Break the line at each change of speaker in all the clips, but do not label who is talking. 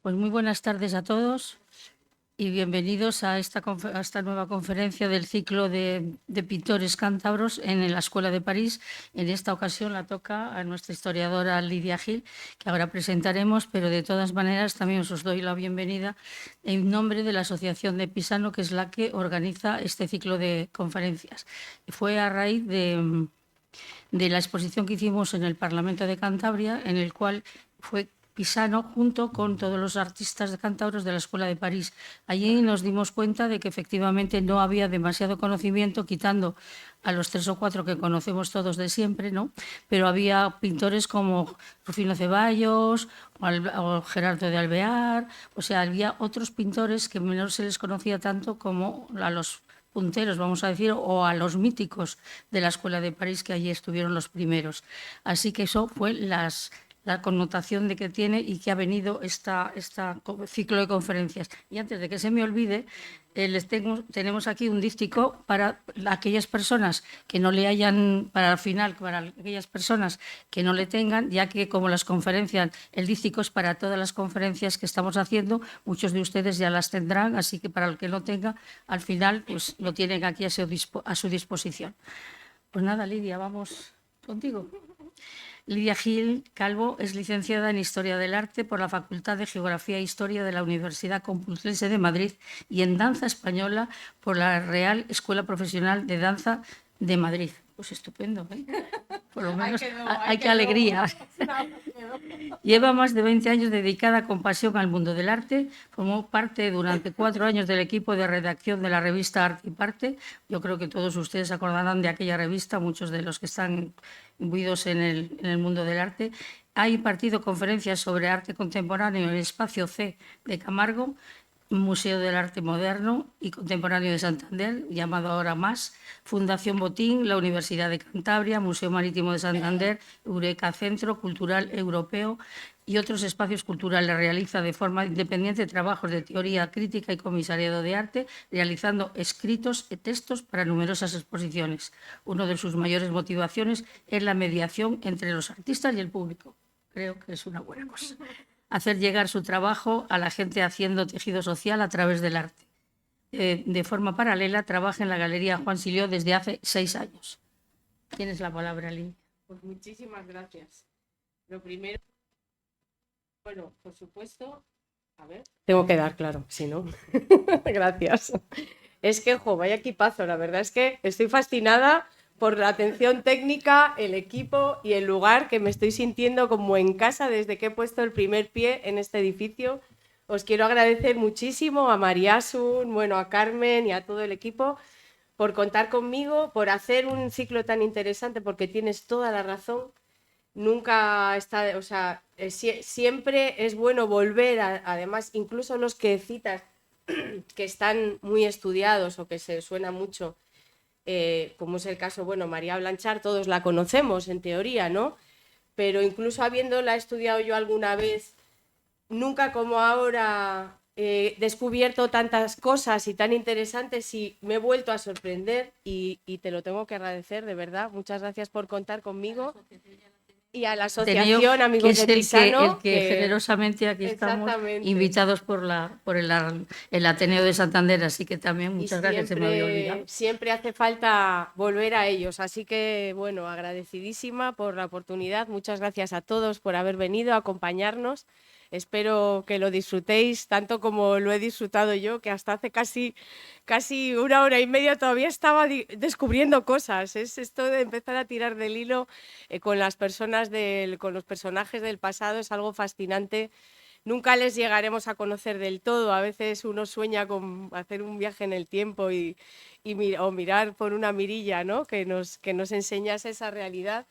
Pues muy buenas tardes a todos y bienvenidos a esta nueva conferencia del ciclo de pintores cántabros en la Escuela de París. En esta ocasión la toca a nuestra historiadora Lidia Gil, que ahora presentaremos, pero de todas maneras también os doy la bienvenida en nombre de la Asociación de Pisano, que es la que organiza este ciclo de conferencias. Fue a raíz de la exposición que hicimos en el Parlamento de Cantabria, en el cual fue Pisano junto con todos los artistas de cántabros de la Escuela de París. Allí nos dimos cuenta de que efectivamente no había demasiado conocimiento, quitando a los 3 o 4 que conocemos todos de siempre, ¿no? Pero había pintores como Rufino Ceballos o Gerardo de Alvear, o sea, había otros pintores que menos se les conocía tanto como a los punteros, vamos a decir, o a los míticos de la Escuela de París, que allí estuvieron los primeros. Así que eso fue la connotación de que tiene y que ha venido este ciclo de conferencias. Y antes de que se me olvide, tenemos aquí un díptico para aquellas personas que no le hayan, para el final, para aquellas personas que no le tengan, ya que como las conferencias, el díptico es para todas las conferencias que estamos haciendo, muchos de ustedes ya las tendrán, así que para el que no tenga, al final pues lo tienen aquí a su disposición. Pues nada, Lidia, vamos contigo. Lidia Gil Calvo es licenciada en Historia del Arte por la Facultad de Geografía e Historia de la Universidad Complutense de Madrid y en Danza Española por la Real Escuela Profesional de Danza de Madrid. Pues estupendo, ¿eh? Por lo menos hay que alegría. Lleva más de 20 años dedicada con pasión al mundo del arte. Formó parte durante 4 años del equipo de redacción de la revista Arte y Parte. Yo creo que todos ustedes se acordarán de aquella revista, muchos de los que están imbuidos en el mundo del arte. Ha impartido conferencias sobre arte contemporáneo en el Espacio C de Camargo, Museo del Arte Moderno y Contemporáneo de Santander, llamado ahora MAS, Fundación Botín, la Universidad de Cantabria, Museo Marítimo de Santander, Eureka Centro Cultural Europeo y otros espacios culturales. Realiza de forma independiente trabajos de teoría crítica y comisariado de arte, realizando escritos y textos para numerosas exposiciones. Una de sus mayores motivaciones es la mediación entre los artistas y el público. Creo que es una buena cosa. Hacer llegar su trabajo a la gente haciendo tejido social a través del arte. De forma paralela, trabaja en la Galería Juan Silió desde hace 6 años. Tienes la palabra, Lynn.
Pues muchísimas gracias. Lo primero, bueno, por supuesto, a ver. Tengo que dar, claro, si no. Gracias. Es que, vaya equipazo, la verdad es que estoy fascinada por la atención técnica, el equipo y el lugar, que me estoy sintiendo como en casa desde que he puesto el primer pie en este edificio. Os quiero agradecer muchísimo a Mariasun, bueno, a Carmen y a todo el equipo por contar conmigo, por hacer un ciclo tan interesante, porque tienes toda la razón. Nunca está, o sea, siempre es bueno volver, además, incluso los que citas que están muy estudiados o que se suena mucho, como es el caso, bueno, María Blanchard, todos la conocemos en teoría, ¿no? Pero incluso habiéndola estudiado yo alguna vez, nunca como ahora he descubierto tantas cosas y tan interesantes y me he vuelto a sorprender y te lo tengo que agradecer, de verdad. Muchas gracias por contar conmigo. Y a la asociación Amigos de Pisano,
el que generosamente aquí estamos invitados por el Ateneo de Santander, así que también muchas gracias, se me había olvidado.
Siempre hace falta volver a ellos, así que bueno, agradecidísima por la oportunidad. Muchas gracias a todos por haber venido a acompañarnos. Espero que lo disfrutéis tanto como lo he disfrutado yo, que hasta hace casi 1 hora y media todavía estaba descubriendo cosas. Es esto de empezar a tirar del hilo con las personas, con los personajes del pasado, es algo fascinante. Nunca les llegaremos a conocer del todo. A veces uno sueña con hacer un viaje en el tiempo o mirar por una mirilla, ¿no? que nos enseñas esa realidad,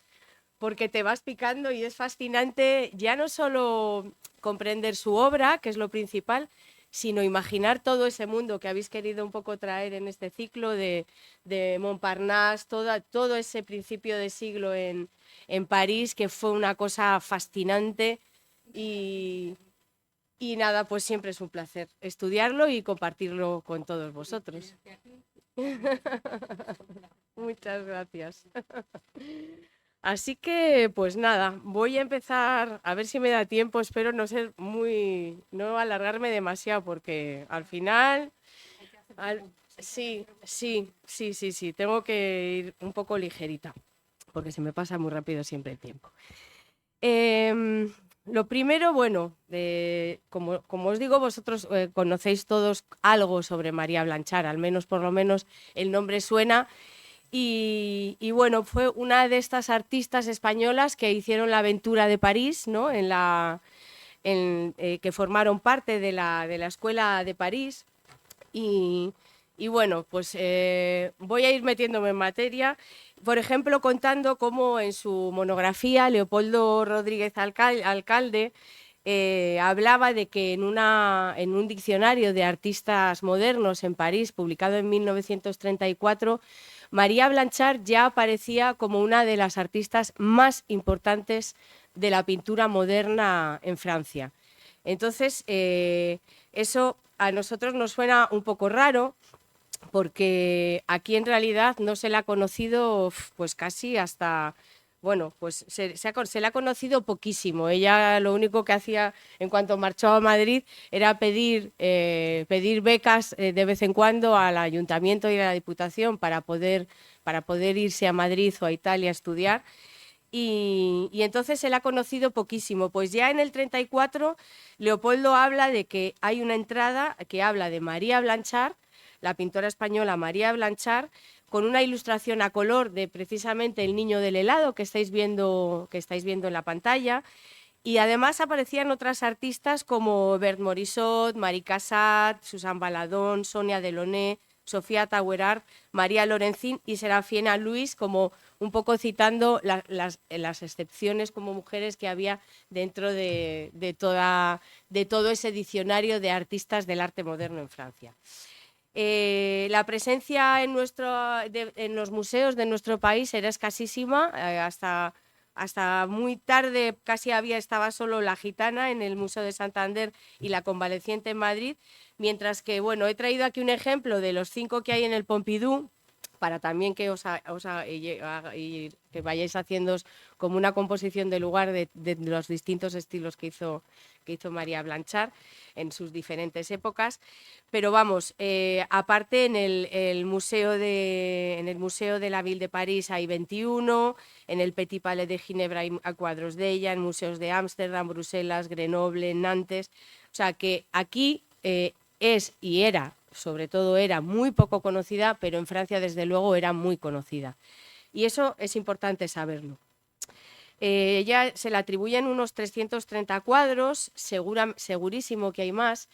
porque te vas picando y es fascinante ya no solo comprender su obra, que es lo principal, sino imaginar todo ese mundo que habéis querido un poco traer en este ciclo de Montparnasse, todo ese principio de siglo en París, que fue una cosa fascinante. Y nada, pues siempre es un placer estudiarlo y compartirlo con todos vosotros. Muchas gracias. Así que, pues nada, voy a empezar, a ver si me da tiempo, espero no alargarme demasiado, porque al final, sí, tengo que ir un poco ligerita, porque se me pasa muy rápido siempre el tiempo. Lo primero, bueno, como os digo, vosotros conocéis todos algo sobre María Blanchard, al menos por lo menos el nombre suena. Y bueno, fue una de estas artistas españolas que hicieron la aventura de París, ¿no? Que formaron parte de la Escuela de París. Y bueno, pues voy a ir metiéndome en materia. Por ejemplo, contando cómo en su monografía Leopoldo Rodríguez Alcalde hablaba de que en un diccionario de artistas modernos en París, publicado en 1934, María Blanchard ya aparecía como una de las artistas más importantes de la pintura moderna en Francia. Entonces, eso a nosotros nos suena un poco raro, porque aquí en realidad no se la ha conocido pues casi hasta, bueno, pues se la ha conocido poquísimo. Ella lo único que hacía en cuanto marchó a Madrid era pedir becas de vez en cuando al ayuntamiento y a la Diputación para poder irse a Madrid o a Italia a estudiar. Y entonces se la ha conocido poquísimo. Pues ya en el 34 Leopoldo habla de que hay una entrada que habla de María Blanchard, la pintora española María Blanchard, con una ilustración a color de precisamente el niño del helado que estáis viendo en la pantalla. Y además aparecían otras artistas como Bert Morisot, Marie Cassatt, Susan Baladón, Sonia Delaunay, Sofía Tauerard, María Lorenzín y Serafina Luis, como un poco citando las excepciones como mujeres que había dentro de todo ese diccionario de artistas del arte moderno en Francia. La presencia en los museos de nuestro país era escasísima, hasta muy tarde casi estaba solo la Gitana en el Museo de Santander y la Convaleciente en Madrid, mientras que, bueno, he traído aquí un ejemplo de los 5 que hay en el Pompidou, para también que que vayáis haciendo como una composición de lugar de los distintos estilos que hizo María Blanchard en sus diferentes épocas. Pero vamos, aparte en el Museo de la Ville de París hay 21, en el Petit Palais de Ginebra hay cuadros de ella, en museos de Ámsterdam, Bruselas, Grenoble, Nantes. O sea que aquí es y era, sobre todo era muy poco conocida, pero en Francia desde luego era muy conocida. Y eso es importante saberlo. Ya se le atribuyen unos 330 cuadros, segurísimo que hay más.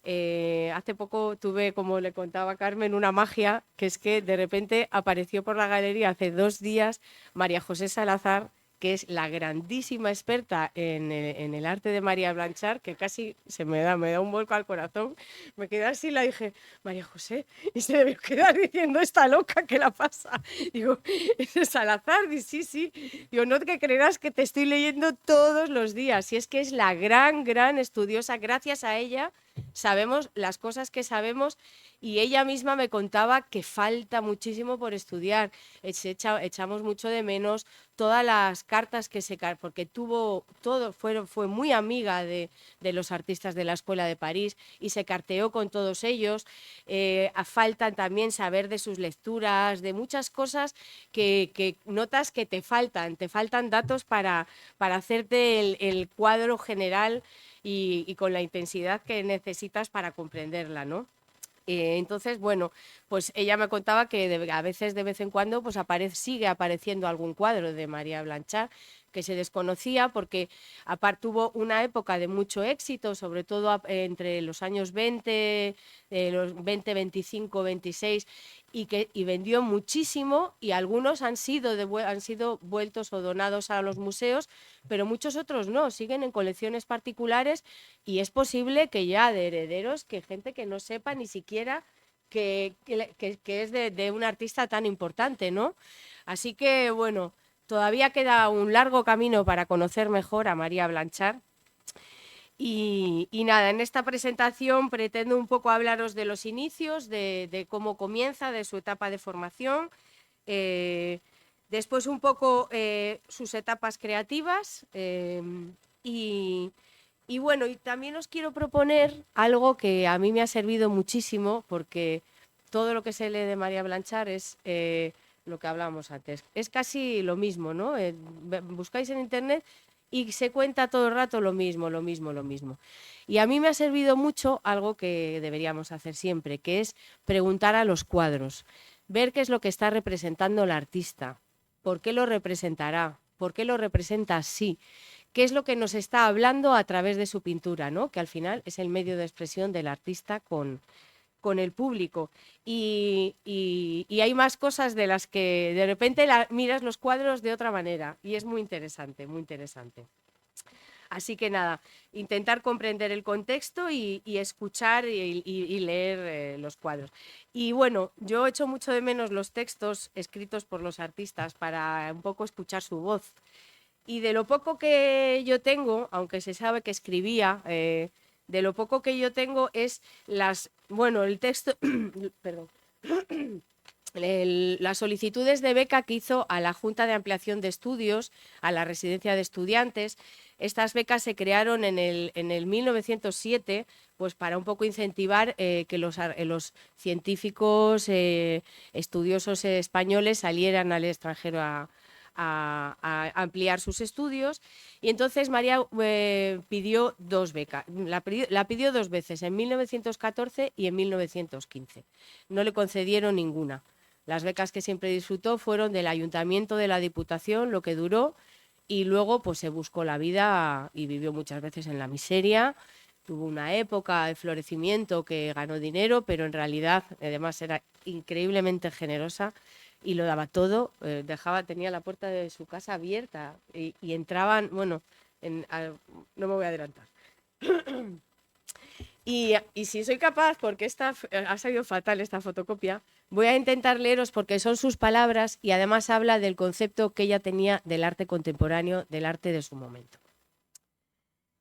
Hace poco tuve, como le contaba a Carmen, una magia, que es que de repente apareció por la galería hace 2 días María José Salazar, que es la grandísima experta en el arte de María Blanchard, que casi me da un vuelco al corazón. Me quedé así y la dije, María José, y se debió quedar diciendo, esta loca, ¿qué la pasa? Digo, ¿es Salazar? Y sí. Digo, no te creerás que te estoy leyendo todos los días. Y es que es la gran estudiosa. Gracias a ella sabemos las cosas que sabemos, y ella misma me contaba que falta muchísimo por estudiar. Echamos mucho de menos todas las cartas porque fue muy amiga de los artistas de la Escuela de París y se carteó con todos ellos. Faltan también saber de sus lecturas, de muchas cosas que notas que te faltan datos para hacerte el cuadro general y con la intensidad que necesitas para comprenderla, ¿no? Entonces, bueno, pues ella me contaba que a veces, de vez en cuando, pues sigue apareciendo algún cuadro de María Blanchard que se desconocía, porque aparte tuvo una época de mucho éxito, sobre todo entre los años 20, los 20, 25, 26, y vendió muchísimo, y algunos han sido vueltos o donados a los museos, pero muchos otros no, siguen en colecciones particulares, y es posible que ya de herederos, que gente que no sepa ni siquiera que es de un artista tan importante, ¿no? Así que, bueno, todavía queda un largo camino para conocer mejor a María Blanchard. Y nada, en esta presentación pretendo un poco hablaros de los inicios, de cómo comienza, de su etapa de formación, Después un poco sus etapas creativas y bueno, y también os quiero proponer algo que a mí me ha servido muchísimo porque todo lo que se lee de María Blanchar es lo que hablábamos antes. Es casi lo mismo, ¿no? Buscáis en internet y se cuenta todo el rato lo mismo, lo mismo, lo mismo. Y a mí me ha servido mucho algo que deberíamos hacer siempre, que es preguntar a los cuadros, ver qué es lo que está representando el artista, por qué lo representará, por qué lo representa así, qué es lo que nos está hablando a través de su pintura, ¿no? Que al final es el medio de expresión del artista con el público. Y hay más cosas de las que de repente miras los cuadros de otra manera y es muy interesante, muy interesante. Así que nada, intentar comprender el contexto y escuchar y leer los cuadros. Y bueno, yo echo mucho de menos los textos escritos por los artistas para un poco escuchar su voz. Y de lo poco que yo tengo, aunque se sabe que escribía, de lo poco que yo tengo es el texto, perdón, las solicitudes de beca que hizo a la Junta de Ampliación de Estudios, a la Residencia de Estudiantes. Estas becas se crearon en el 1907 pues para un poco incentivar que los científicos estudiosos españoles salieran al extranjero a ampliar sus estudios. Y entonces María pidió 2 becas. La pidió 2 veces, en 1914 y en 1915. No le concedieron ninguna. Las becas que siempre disfrutó fueron del Ayuntamiento, de la Diputación, lo que duró, y luego pues se buscó la vida y vivió muchas veces en la miseria. Tuvo una época de florecimiento que ganó dinero, pero en realidad además era increíblemente generosa y lo daba todo. Tenía la puerta de su casa abierta y entraban, bueno, no me voy a adelantar. Y si soy capaz, porque ha salido fatal esta fotocopia, voy a intentar leeros porque son sus palabras y además habla del concepto que ella tenía del arte contemporáneo, del arte de su momento.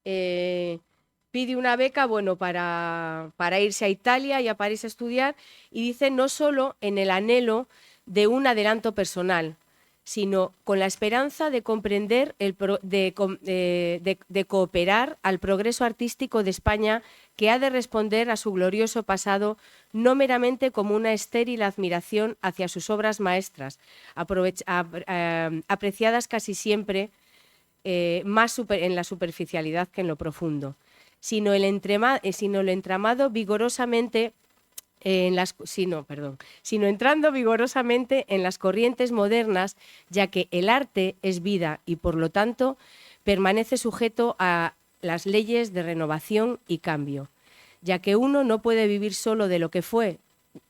Pide una beca, bueno, para irse a Italia y a París a estudiar, y dice no solo en el anhelo de un adelanto personal, sino con la esperanza de comprender, de cooperar al progreso artístico de España, que ha de responder a su glorioso pasado no meramente como una estéril admiración hacia sus obras maestras, apreciadas casi siempre más en la superficialidad que en lo profundo, sino el entramado vigorosamente sino entrando vigorosamente en las corrientes modernas, ya que el arte es vida y por lo tanto permanece sujeto a las leyes de renovación y cambio, ya que uno no puede vivir solo de lo que fue,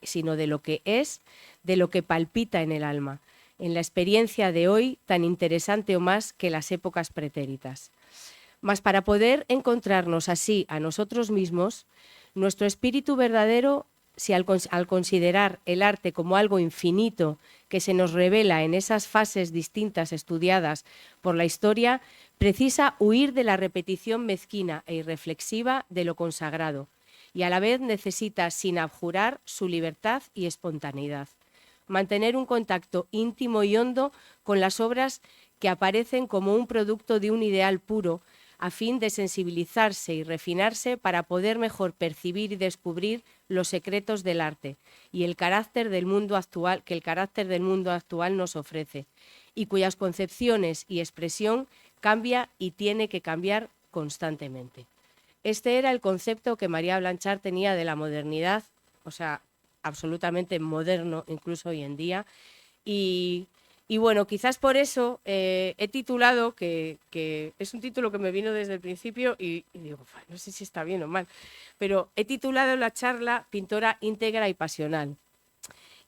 sino de lo que es, de lo que palpita en el alma, en la experiencia de hoy tan interesante o más que las épocas pretéritas. Mas para poder encontrarnos así a nosotros mismos, nuestro espíritu verdadero, si al considerar el arte como algo infinito que se nos revela en esas fases distintas estudiadas por la historia, precisa huir de la repetición mezquina e irreflexiva de lo consagrado y a la vez necesita, sin abjurar, su libertad y espontaneidad. Mantener un contacto íntimo y hondo con las obras que aparecen como un producto de un ideal puro, a fin de sensibilizarse y refinarse para poder mejor percibir y descubrir los secretos del arte y el carácter del mundo actual que el carácter del mundo actual nos ofrece, y cuyas concepciones y expresión cambia y tiene que cambiar constantemente. Este era el concepto que María Blanchar tenía de la modernidad, o sea, absolutamente moderno incluso hoy en día. Y bueno, quizás por eso he titulado, que es un título que me vino desde el principio y digo, no sé si está bien o mal, pero he titulado la charla Pintora íntegra y pasional.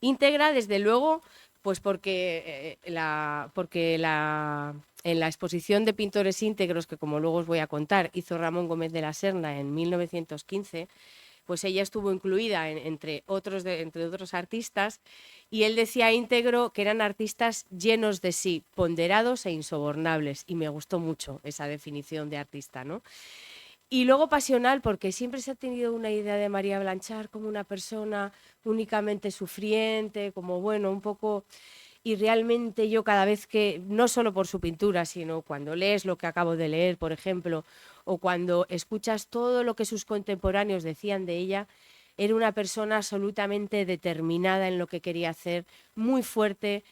Íntegra, desde luego, pues porque en la exposición de pintores íntegros, que como luego os voy a contar, hizo Ramón Gómez de la Serna en 1915, pues ella estuvo incluida entre otros artistas, y él decía íntegro que eran artistas llenos de sí, ponderados e insobornables, y me gustó mucho esa definición de artista, ¿no? Y luego pasional, porque siempre se ha tenido una idea de María Blanchar como una persona únicamente sufriente, como bueno, un poco... y realmente yo cada vez que, no solo por su pintura, sino cuando lees lo que acabo de leer, por ejemplo, o cuando escuchas todo lo que sus contemporáneos decían de ella, era una persona absolutamente determinada en lo que quería hacer, muy fuerte,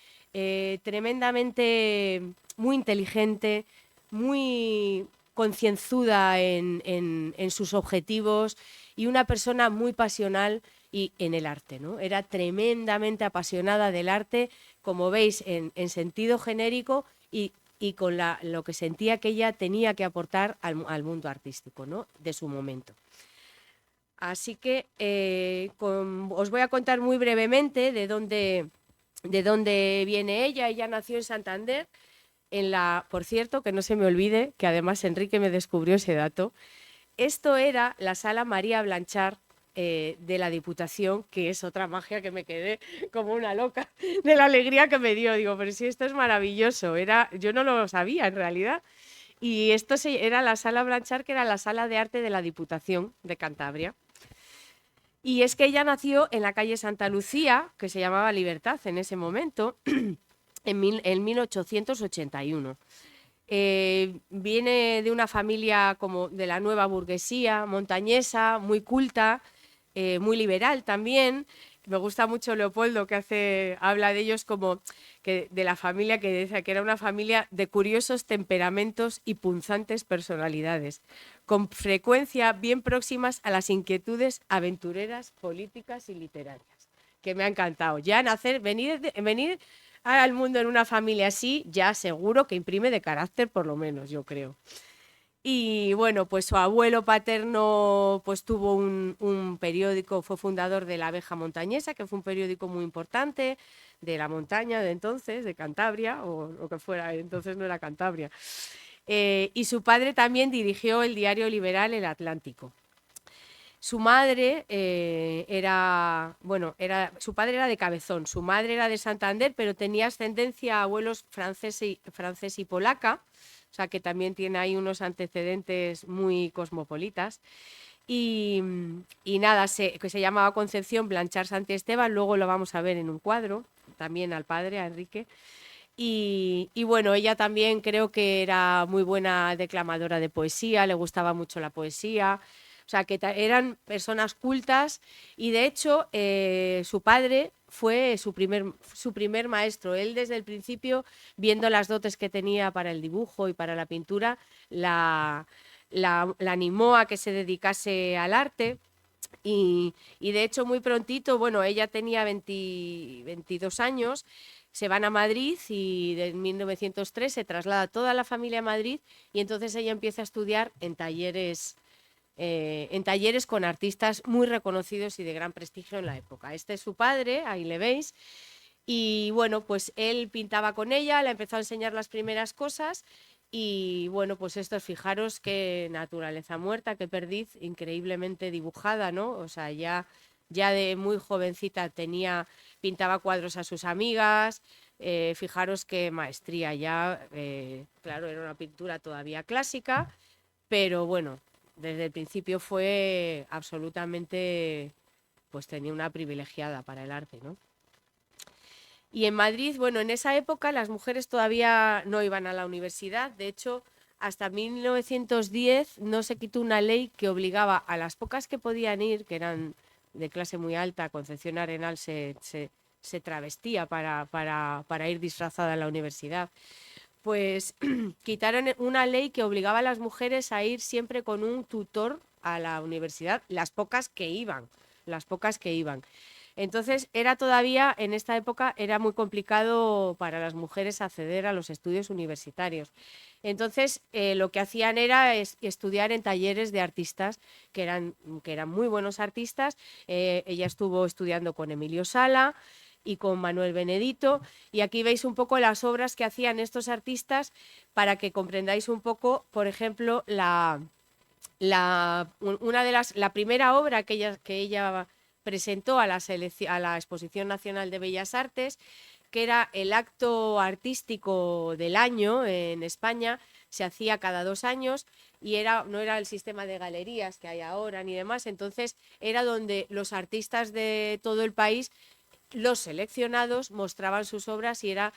tremendamente muy inteligente, muy concienzuda en sus objetivos y una persona muy pasional y en el arte, ¿no? Era tremendamente apasionada del arte, como veis, en sentido genérico y con lo que sentía que ella tenía que aportar al mundo artístico, ¿no? De su momento. Así que os voy a contar muy brevemente de dónde viene ella. Ella nació en Santander, por cierto, que no se me olvide, que además Enrique me descubrió ese dato. Esto era la Sala María Blanchard de la Diputación, que es otra magia que me quedé como una loca de la alegría que me dio. Digo, pero si esto es maravilloso, yo no lo sabía en realidad. Y esto era la Sala Blanchard, que era la Sala de Arte de la Diputación de Cantabria. Y es que ella nació en la calle Santa Lucía, que se llamaba Libertad en ese momento, en 1881. Viene de una familia como de la nueva burguesía, montañesa, muy culta, muy liberal también. Me gusta mucho Leopoldo, que habla de ellos como que de la familia, que dice que era una familia de curiosos temperamentos y punzantes personalidades, con frecuencia bien próximas a las inquietudes aventureras, políticas y literarias, que me ha encantado. Ya venir al mundo en una familia así, ya seguro que imprime de carácter, por lo menos, yo creo. Y bueno, pues su abuelo paterno pues tuvo un periódico, fue fundador de La Abeja Montañesa, que fue un periódico muy importante de la montaña de entonces, de Cantabria, o lo que fuera, entonces no era Cantabria. Y su padre también dirigió el diario liberal El Atlántico. Su madre su padre era de Cabezón, su madre era de Santander, pero tenía ascendencia a abuelos francés y polaca, o sea que también tiene ahí unos antecedentes muy cosmopolitas. Y nada, que se llamaba Concepción Blanchard Santiesteban, luego lo vamos a ver en un cuadro, también al padre, a Enrique. Y bueno, ella también creo que era muy buena declamadora de poesía, le gustaba mucho la poesía. O sea, que eran personas cultas y de hecho su padre fue su primer maestro. Él desde el principio, viendo las dotes que tenía para el dibujo y para la pintura, la animó a que se dedicase al arte. Y de hecho muy prontito, bueno, ella tenía 22 años, se van a Madrid y en 1903 se traslada toda la familia a Madrid y entonces ella empieza a estudiar en talleres con artistas muy reconocidos y de gran prestigio en la época. Este es su padre, ahí le veis, y bueno, pues él pintaba con ella, le empezó a enseñar las primeras cosas y bueno, pues esto, fijaros qué naturaleza muerta, qué perdiz, increíblemente dibujada, ¿no? O sea, ya de muy jovencita pintaba cuadros a sus amigas, fijaros qué maestría ya, claro, era una pintura todavía clásica, pero bueno, desde el principio fue absolutamente, pues tenía una privilegiada para el arte, ¿no? Y en Madrid, bueno, en esa época las mujeres todavía no iban a la universidad. De hecho, hasta 1910 no se quitó una ley que obligaba a las pocas que podían ir, que eran de clase muy alta. Concepción Arenal se travestía para ir disfrazada a la universidad. Pues quitaron una ley que obligaba a las mujeres a ir siempre con un tutor a la universidad, las pocas que iban. Entonces en esta época era muy complicado para las mujeres acceder a los estudios universitarios. Entonces lo que hacían era estudiar en talleres de artistas que eran muy buenos artistas. Ella estuvo estudiando con Emilio Sala y con Manuel Benedito, y aquí veis un poco las obras que hacían estos artistas para que comprendáis un poco, por ejemplo, la primera obra que ella presentó a la Exposición Nacional de Bellas Artes, que era el acto artístico del año en España. Se hacía cada 2 años y no era el sistema de galerías que hay ahora ni demás, entonces era donde los artistas de todo el país los seleccionados mostraban sus obras y era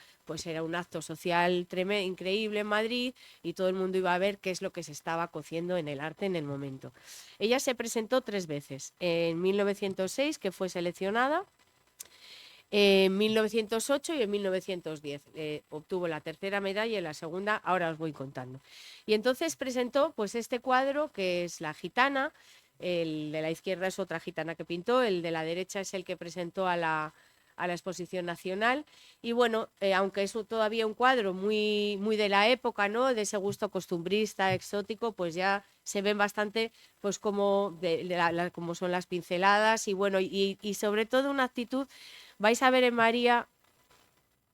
un acto social increíble en Madrid y todo el mundo iba a ver qué es lo que se estaba cociendo en el arte en el momento. Ella se presentó 3 veces, en 1906, que fue seleccionada, en 1908 y en 1910. Obtuvo la tercera medalla y la segunda, ahora os voy contando. Y entonces presentó pues este cuadro que es La Gitana. El de la izquierda es otra gitana que pintó, el de la derecha es el que presentó a la exposición nacional. Y bueno, aunque es todavía un cuadro muy, muy de la época, ¿no? De ese gusto costumbrista, exótico, pues ya se ven bastante pues como, como son las pinceladas y bueno, y sobre todo una actitud. Vais a ver en María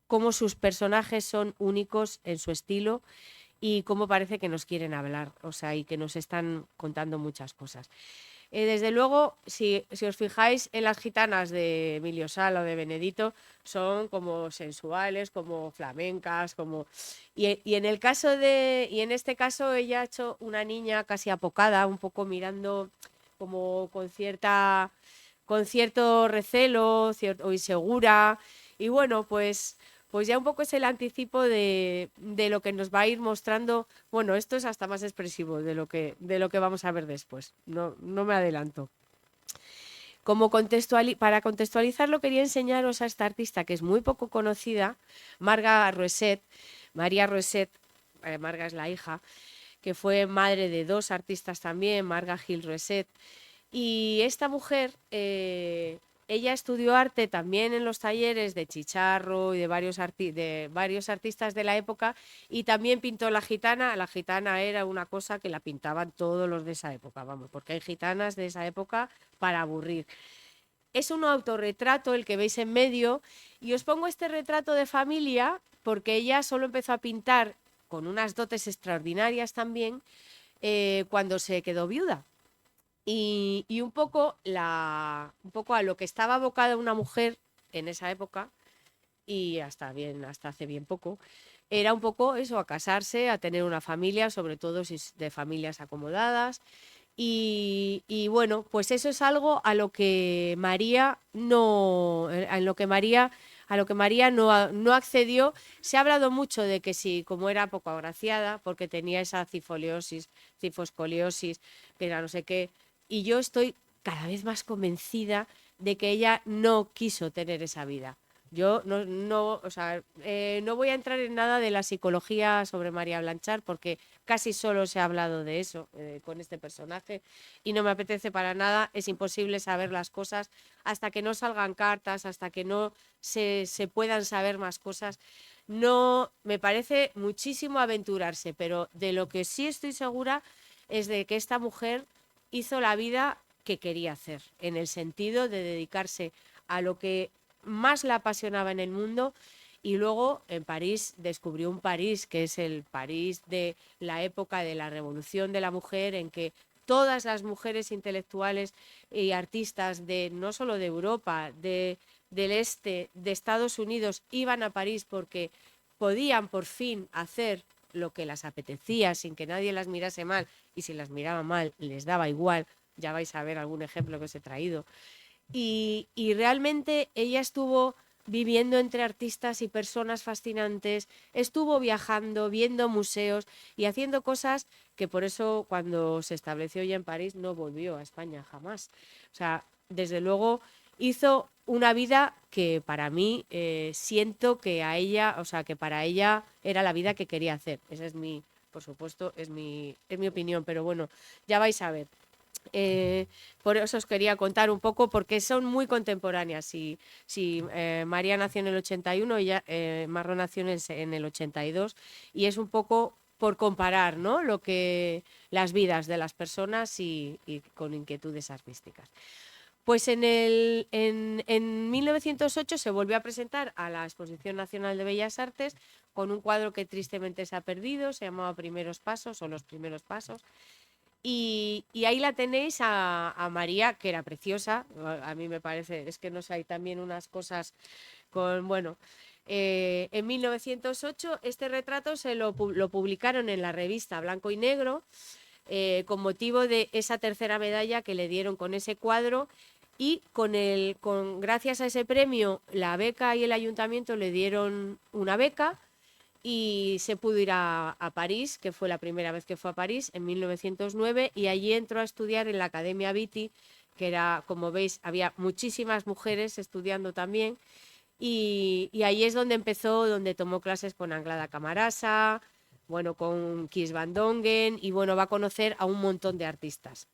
cómo sus personajes son únicos en su estilo y cómo parece que nos quieren hablar, o sea, y que nos están contando muchas cosas. Desde luego, si os fijáis en las gitanas de Emilio Sala o de Benedito, son como sensuales, como flamencas, y en este caso ella ha hecho una niña casi apocada, un poco mirando como con cierto recelo o insegura. Y bueno, pues ya un poco es el anticipo de lo que nos va a ir mostrando. Bueno, esto es hasta más expresivo de lo que vamos a ver después. No me adelanto. Para contextualizarlo, quería enseñaros a esta artista que es muy poco conocida, Marga Roset. María Roset, Marga es la hija, que fue madre de 2 artistas también, Marga Gil Roset. Y esta mujer, ella estudió arte también en los talleres de Chicharro y de varios artistas de la época, y también pintó La Gitana. La Gitana era una cosa que la pintaban todos los de esa época, vamos, porque hay gitanas de esa época para aburrir. Es un autorretrato el que veis en medio, y os pongo este retrato de familia porque ella solo empezó a pintar con unas dotes extraordinarias también cuando se quedó viuda. Y un poco a lo que estaba abocada una mujer en esa época, y hasta hace bien poco, era un poco eso, a casarse, a tener una familia, sobre todo si es de familias acomodadas. Y bueno, pues eso es algo a lo que María no no accedió. Se ha hablado mucho de que sí, como era poco agraciada, porque tenía esa cifoscoliosis, que era no sé qué. Y yo estoy cada vez más convencida de que ella no quiso tener esa vida. Yo no voy a entrar en nada de la psicología sobre María Blanchard porque casi solo se ha hablado de eso con este personaje y no me apetece para nada. Es imposible saber las cosas hasta que no salgan cartas, hasta que no se puedan saber más cosas. No, me parece muchísimo aventurarse, pero de lo que sí estoy segura es de que esta mujer hizo la vida que quería hacer, en el sentido de dedicarse a lo que más la apasionaba en el mundo. Y luego en París descubrió un París que es el París de la época de la Revolución de la Mujer, en que todas las mujeres intelectuales y artistas no solo de Europa, del este, de Estados Unidos, iban a París porque podían por fin hacer lo que las apetecía sin que nadie las mirase mal, y si las miraba mal les daba igual. Ya vais a ver algún ejemplo que os he traído. Y realmente ella estuvo viviendo entre artistas y personas fascinantes, estuvo viajando, viendo museos y haciendo cosas que por eso cuando se estableció ya en París no volvió a España jamás. O sea, desde luego hizo una vida que para mí siento que que para ella era la vida que quería hacer. Esa es por supuesto, es mi opinión, pero bueno, ya vais a ver. Por eso os quería contar un poco, porque son muy contemporáneas. Si María nació en el 81, Marro nació en el 82, y es un poco por comparar, ¿no? Las vidas de las personas y con inquietudes artísticas. Pues en 1908 se volvió a presentar a la Exposición Nacional de Bellas Artes con un cuadro que tristemente se ha perdido, se llamaba Primeros Pasos o Los Primeros Pasos. Y ahí la tenéis a María, que era preciosa. A mí me parece, es que no sé, hay también unas cosas en 1908 este retrato lo publicaron en la revista Blanco y Negro con motivo de esa tercera medalla que le dieron con ese cuadro. y gracias a ese premio la beca y el ayuntamiento le dieron una beca y se pudo ir a París, que fue la primera vez que fue a París, en 1909, y allí entró a estudiar en la Academia Viti, que era, como veis, había muchísimas mujeres estudiando también, y ahí es donde empezó, donde tomó clases con Anglada Camarasa, bueno, con Kies van Dongen, y bueno, va a conocer a un montón de artistas.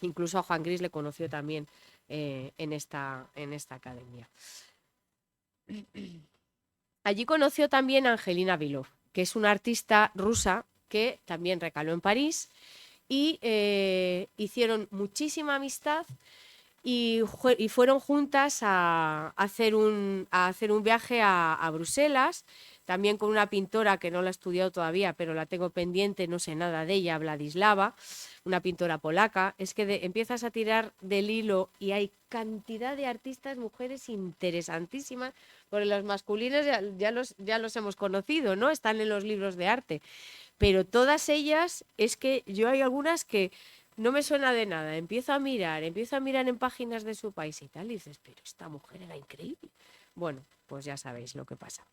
Incluso a Juan Gris le conoció también en esta academia. Allí conoció también a Angelina Vilov, que es una artista rusa que también recaló en París y hicieron muchísima amistad y fueron juntas a hacer un viaje a Bruselas, también con una pintora que no la he estudiado todavía, pero la tengo pendiente, no sé nada de ella, Vladislava, una pintora polaca. Es que empiezas a tirar del hilo y hay cantidad de artistas, mujeres interesantísimas, porque los masculinos ya los hemos conocido, ¿no? Están en los libros de arte, pero todas ellas, es que yo hay algunas que no me suena de nada, empiezo a mirar en páginas de su país y tal, y dices, pero esta mujer era increíble. Bueno, pues ya sabéis lo que pasa.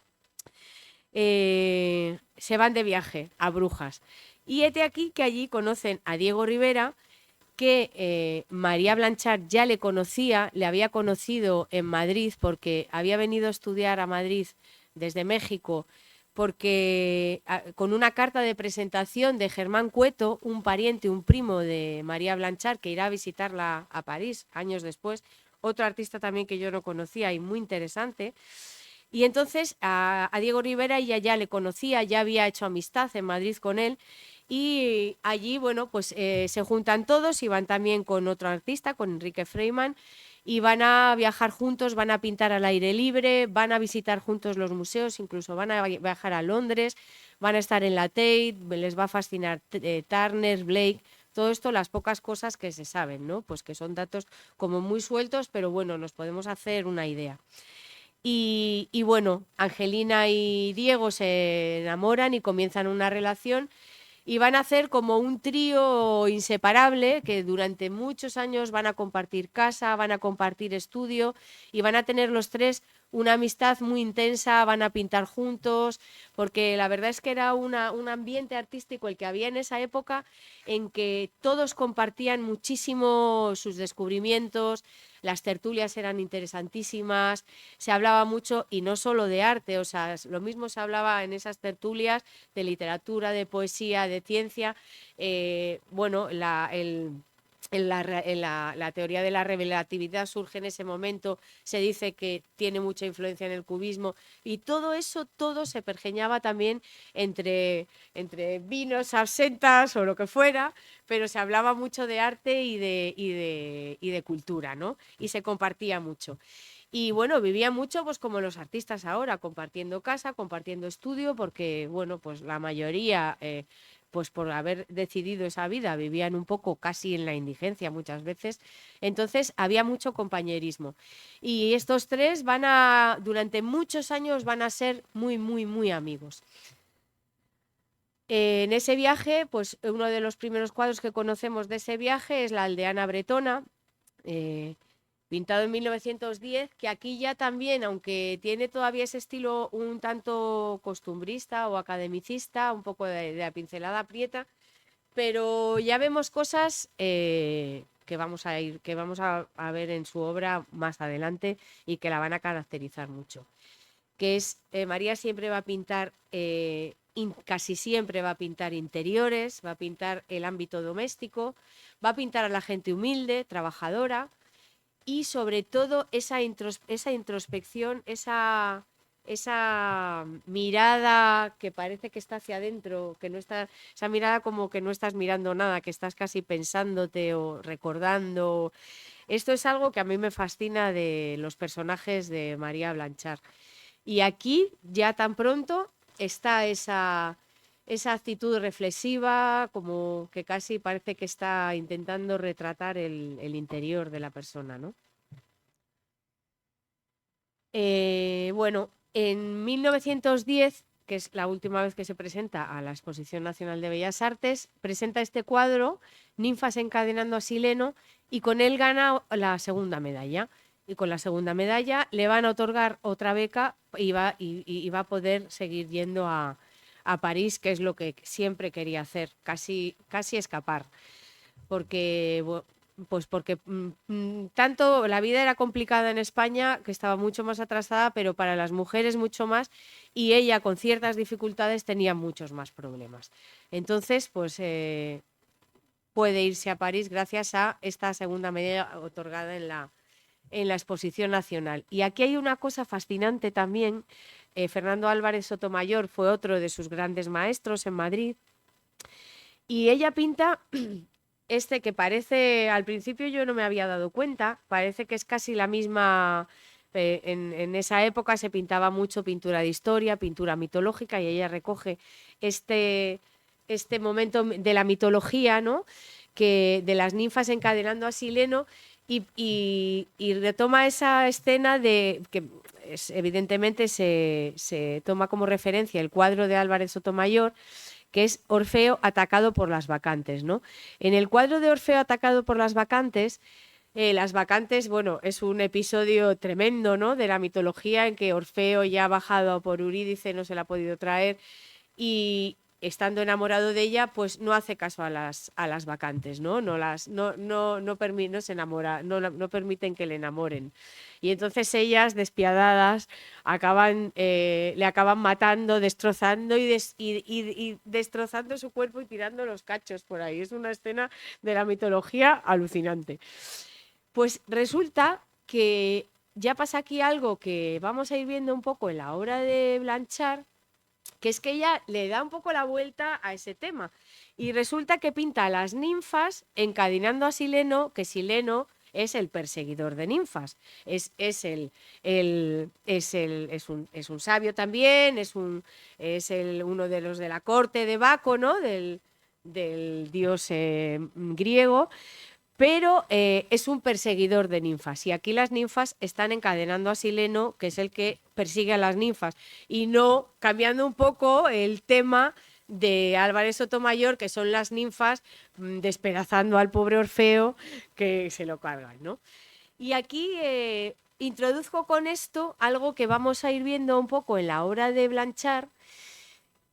Se van de viaje a Brujas. Y hete aquí que allí conocen a Diego Rivera, que María Blanchard ya le conocía, le había conocido en Madrid porque había venido a estudiar a Madrid desde México, porque con una carta de presentación de Germán Cueto, un pariente, un primo de María Blanchard, que irá a visitarla a París años después, otro artista también que yo no conocía y muy interesante. Y entonces a Diego Rivera ella ya le conocía, ya había hecho amistad en Madrid con él, y allí, bueno, pues se juntan todos y van también con otro artista, con Enrique Freiman, y van a viajar juntos, van a pintar al aire libre, van a visitar juntos los museos, incluso van a viajar a Londres, van a estar en la Tate, les va a fascinar Turner, Blake, todo esto, las pocas cosas que se saben, ¿no? Pues que son datos como muy sueltos, pero bueno, nos podemos hacer una idea. Y bueno, Angelina y Diego se enamoran y comienzan una relación y van a hacer como un trío inseparable que durante muchos años van a compartir casa, van a compartir estudio y van a tener los tres una amistad muy intensa, van a pintar juntos, porque la verdad es que era un ambiente artístico el que había en esa época en que todos compartían muchísimo sus descubrimientos, las tertulias eran interesantísimas, se hablaba mucho y no solo de arte, o sea, lo mismo se hablaba en esas tertulias de literatura, de poesía, de ciencia. Bueno, la teoría de la relatividad surge en ese momento, se dice que tiene mucha influencia en el cubismo y todo eso, todo se pergeñaba también entre vinos, absentas o lo que fuera, pero se hablaba mucho de arte y de cultura, ¿no? Y se compartía mucho. Y bueno, vivía mucho pues como los artistas ahora, compartiendo casa, compartiendo estudio, porque bueno, pues la mayoría pues por haber decidido esa vida vivían un poco casi en la indigencia muchas veces, entonces había mucho compañerismo. Y estos tres durante muchos años van a ser muy, muy, muy amigos. En ese viaje, pues uno de los primeros cuadros que conocemos de ese viaje es la aldeana bretona, pintado en 1910, que aquí ya también, aunque tiene todavía ese estilo un tanto costumbrista o academicista, un poco de la pincelada aprieta, pero ya vemos cosas que vamos a ver en su obra más adelante y que la van a caracterizar mucho. Que es, María siempre va a pintar, casi siempre va a pintar interiores, va a pintar el ámbito doméstico, va a pintar a la gente humilde, trabajadora, y sobre todo esa introspección, esa mirada que parece que está hacia adentro, que no está, esa mirada como que no estás mirando nada, que estás casi pensándote o recordando. Esto es algo que a mí me fascina de los personajes de María Blanchard. Y aquí, ya tan pronto, está esa actitud reflexiva, como que casi parece que está intentando retratar el interior de la persona, ¿no? Bueno, en 1910 que es la última vez que se presenta a la Exposición Nacional de Bellas Artes, presenta este cuadro, Ninfas encadenando a Sileno, y con él gana la segunda medalla. Y con la segunda medalla le van a otorgar otra beca y va a poder seguir yendo a París, que es lo que siempre quería hacer, casi escapar. Porque tanto la vida era complicada en España, que estaba mucho más atrasada, pero para las mujeres mucho más, y ella con ciertas dificultades tenía muchos más problemas. Entonces, pues puede irse a París gracias a esta segunda medalla otorgada en la Exposición Nacional. Y aquí hay una cosa fascinante también. Fernando Álvarez Sotomayor fue otro de sus grandes maestros en Madrid, y ella pinta que parece, al principio yo no me había dado cuenta, parece que es casi la misma. En esa época se pintaba mucho pintura de historia, pintura mitológica, y ella recoge este momento de la mitología, ¿no? Que de las ninfas encadenando a Sileno, y retoma esa escena de que evidentemente se toma como referencia el cuadro de Álvarez Sotomayor, que es Orfeo atacado por las bacantes, ¿no? En el cuadro de Orfeo atacado por las bacantes, bueno, es un episodio tremendo, ¿no? De la mitología, en que Orfeo ya ha bajado por Eurídice, no se la ha podido traer, y estando enamorado de ella, pues no hace caso a las bacantes, ¿no? No se enamora, no permiten que le enamoren. Y entonces ellas, despiadadas, le acaban matando, destrozando y destrozando su cuerpo y tirando los cachos por ahí. Es una escena de la mitología alucinante. Pues resulta que ya pasa aquí algo que vamos a ir viendo un poco en la obra de Blanchard, que es que ella le da un poco la vuelta a ese tema, y resulta que pinta a las ninfas encadenando a Sileno, que Sileno es el perseguidor de ninfas, es un sabio también, es uno de los de la corte de Baco, ¿no? del dios griego, pero es un perseguidor de ninfas, y aquí las ninfas están encadenando a Sileno, que es el que persigue a las ninfas, y no cambiando un poco el tema de Álvarez Sotomayor, que son las ninfas despedazando al pobre Orfeo, que se lo cargan, ¿no? Y aquí introduzco con esto algo que vamos a ir viendo un poco en la obra de Blanchard,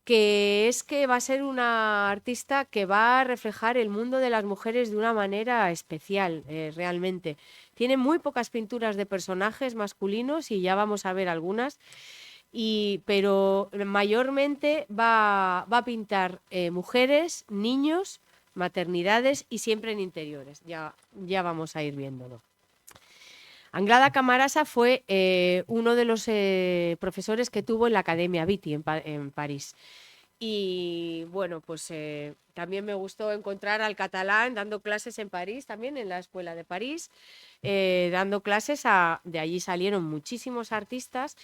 que es que va a ser una artista que va a reflejar el mundo de las mujeres de una manera especial, realmente. Tiene muy pocas pinturas de personajes masculinos, y ya vamos a ver algunas, pero mayormente va a pintar mujeres, niños, maternidades, y siempre en interiores. Ya vamos a ir viéndolo. Anglada Camarasa fue uno de los profesores que tuvo en la Academia Viti en París. Y bueno, pues también me gustó encontrar al catalán dando clases en París, también en la Escuela de París, dando clases. De allí salieron muchísimos artistas,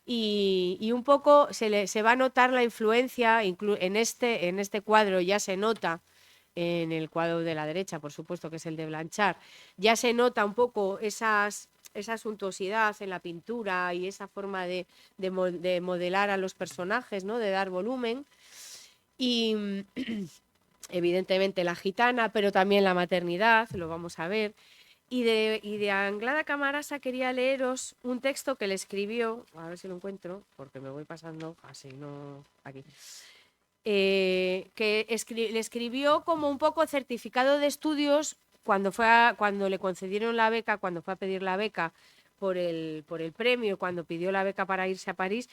y un poco se va a notar la influencia en este cuadro. Ya se nota en el cuadro de la derecha, por supuesto, que es el de Blanchard, ya se nota un poco esa suntuosidad en la pintura y esa forma de modelar a los personajes, ¿no? De dar volumen. Y evidentemente la gitana, pero también la maternidad, lo vamos a ver. Y de Anglada Camarasa quería leeros un texto que le escribió, a ver si lo encuentro, porque me voy pasando así, no aquí. Que le escribió como un poco certificado de estudios cuando le concedieron la beca, cuando fue a pedir la beca por el premio, cuando pidió la beca para irse a París.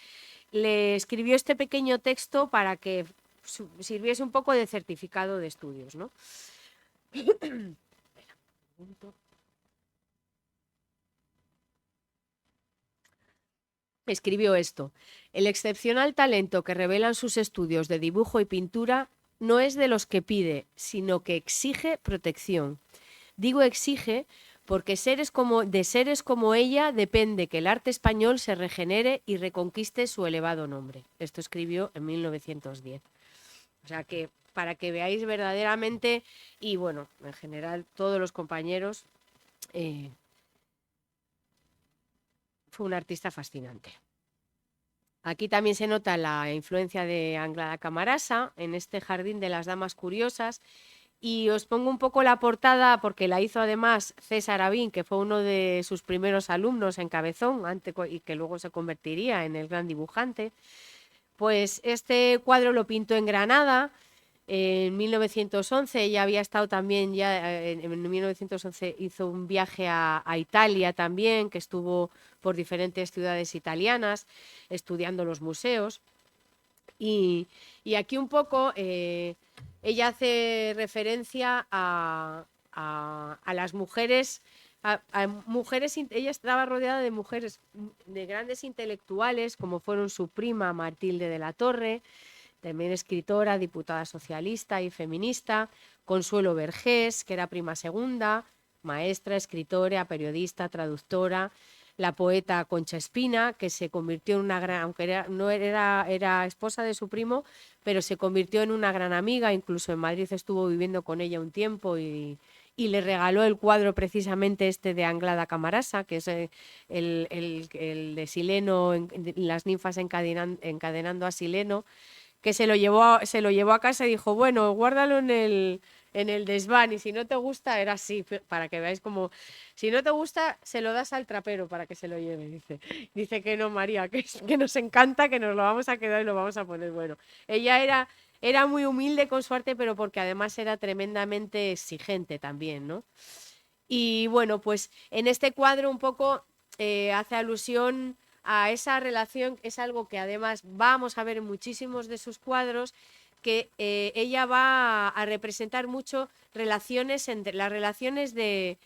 Le escribió este pequeño texto para que sirviese un poco de certificado de estudios, ¿no? Escribió esto: el excepcional talento que revelan sus estudios de dibujo y pintura no es de los que pide, sino que exige protección. Digo exige porque de seres como ella depende que el arte español se regenere y reconquiste su elevado nombre. Esto escribió en 1910. O sea que, para que veáis verdaderamente, y bueno, en general todos los compañeros, fue un artista fascinante. Aquí también se nota la influencia de Anglada Camarasa en este jardín de las damas curiosas. Y os pongo un poco la portada porque la hizo además César Avín, que fue uno de sus primeros alumnos en Cabezón y que luego se convertiría en el gran dibujante. Pues este cuadro lo pintó en Granada en 1911. Ella había estado también en 1911, hizo un viaje a Italia también, que estuvo por diferentes ciudades italianas estudiando los museos. Y aquí un poco ella hace referencia a las mujeres, ella estaba rodeada de mujeres, de grandes intelectuales, como fueron su prima Matilde de la Torre, también escritora, diputada socialista y feminista, Consuelo Vergés, que era prima segunda, maestra, escritora, periodista, traductora, la poeta Concha Espina, que se convirtió en una gran, aunque era esposa de su primo, pero se convirtió en una gran amiga, incluso en Madrid estuvo viviendo con ella un tiempo y le regaló el cuadro precisamente este de Anglada Camarasa, que es el de Sileno, las ninfas encadenando a Sileno, que se lo llevó a casa y dijo, bueno, guárdalo en el desván, y si no te gusta, era así, para que veáis como, si no te gusta, se lo das al trapero para que se lo lleve, dice que no, María, que nos encanta, que nos lo vamos a quedar y lo vamos a poner. Bueno, ella era muy humilde con su arte, pero porque además era tremendamente exigente también, ¿no? Y bueno, pues en este cuadro un poco hace alusión a esa relación, es algo que además vamos a ver en muchísimos de sus cuadros, que ella va a representar mucho las relaciones de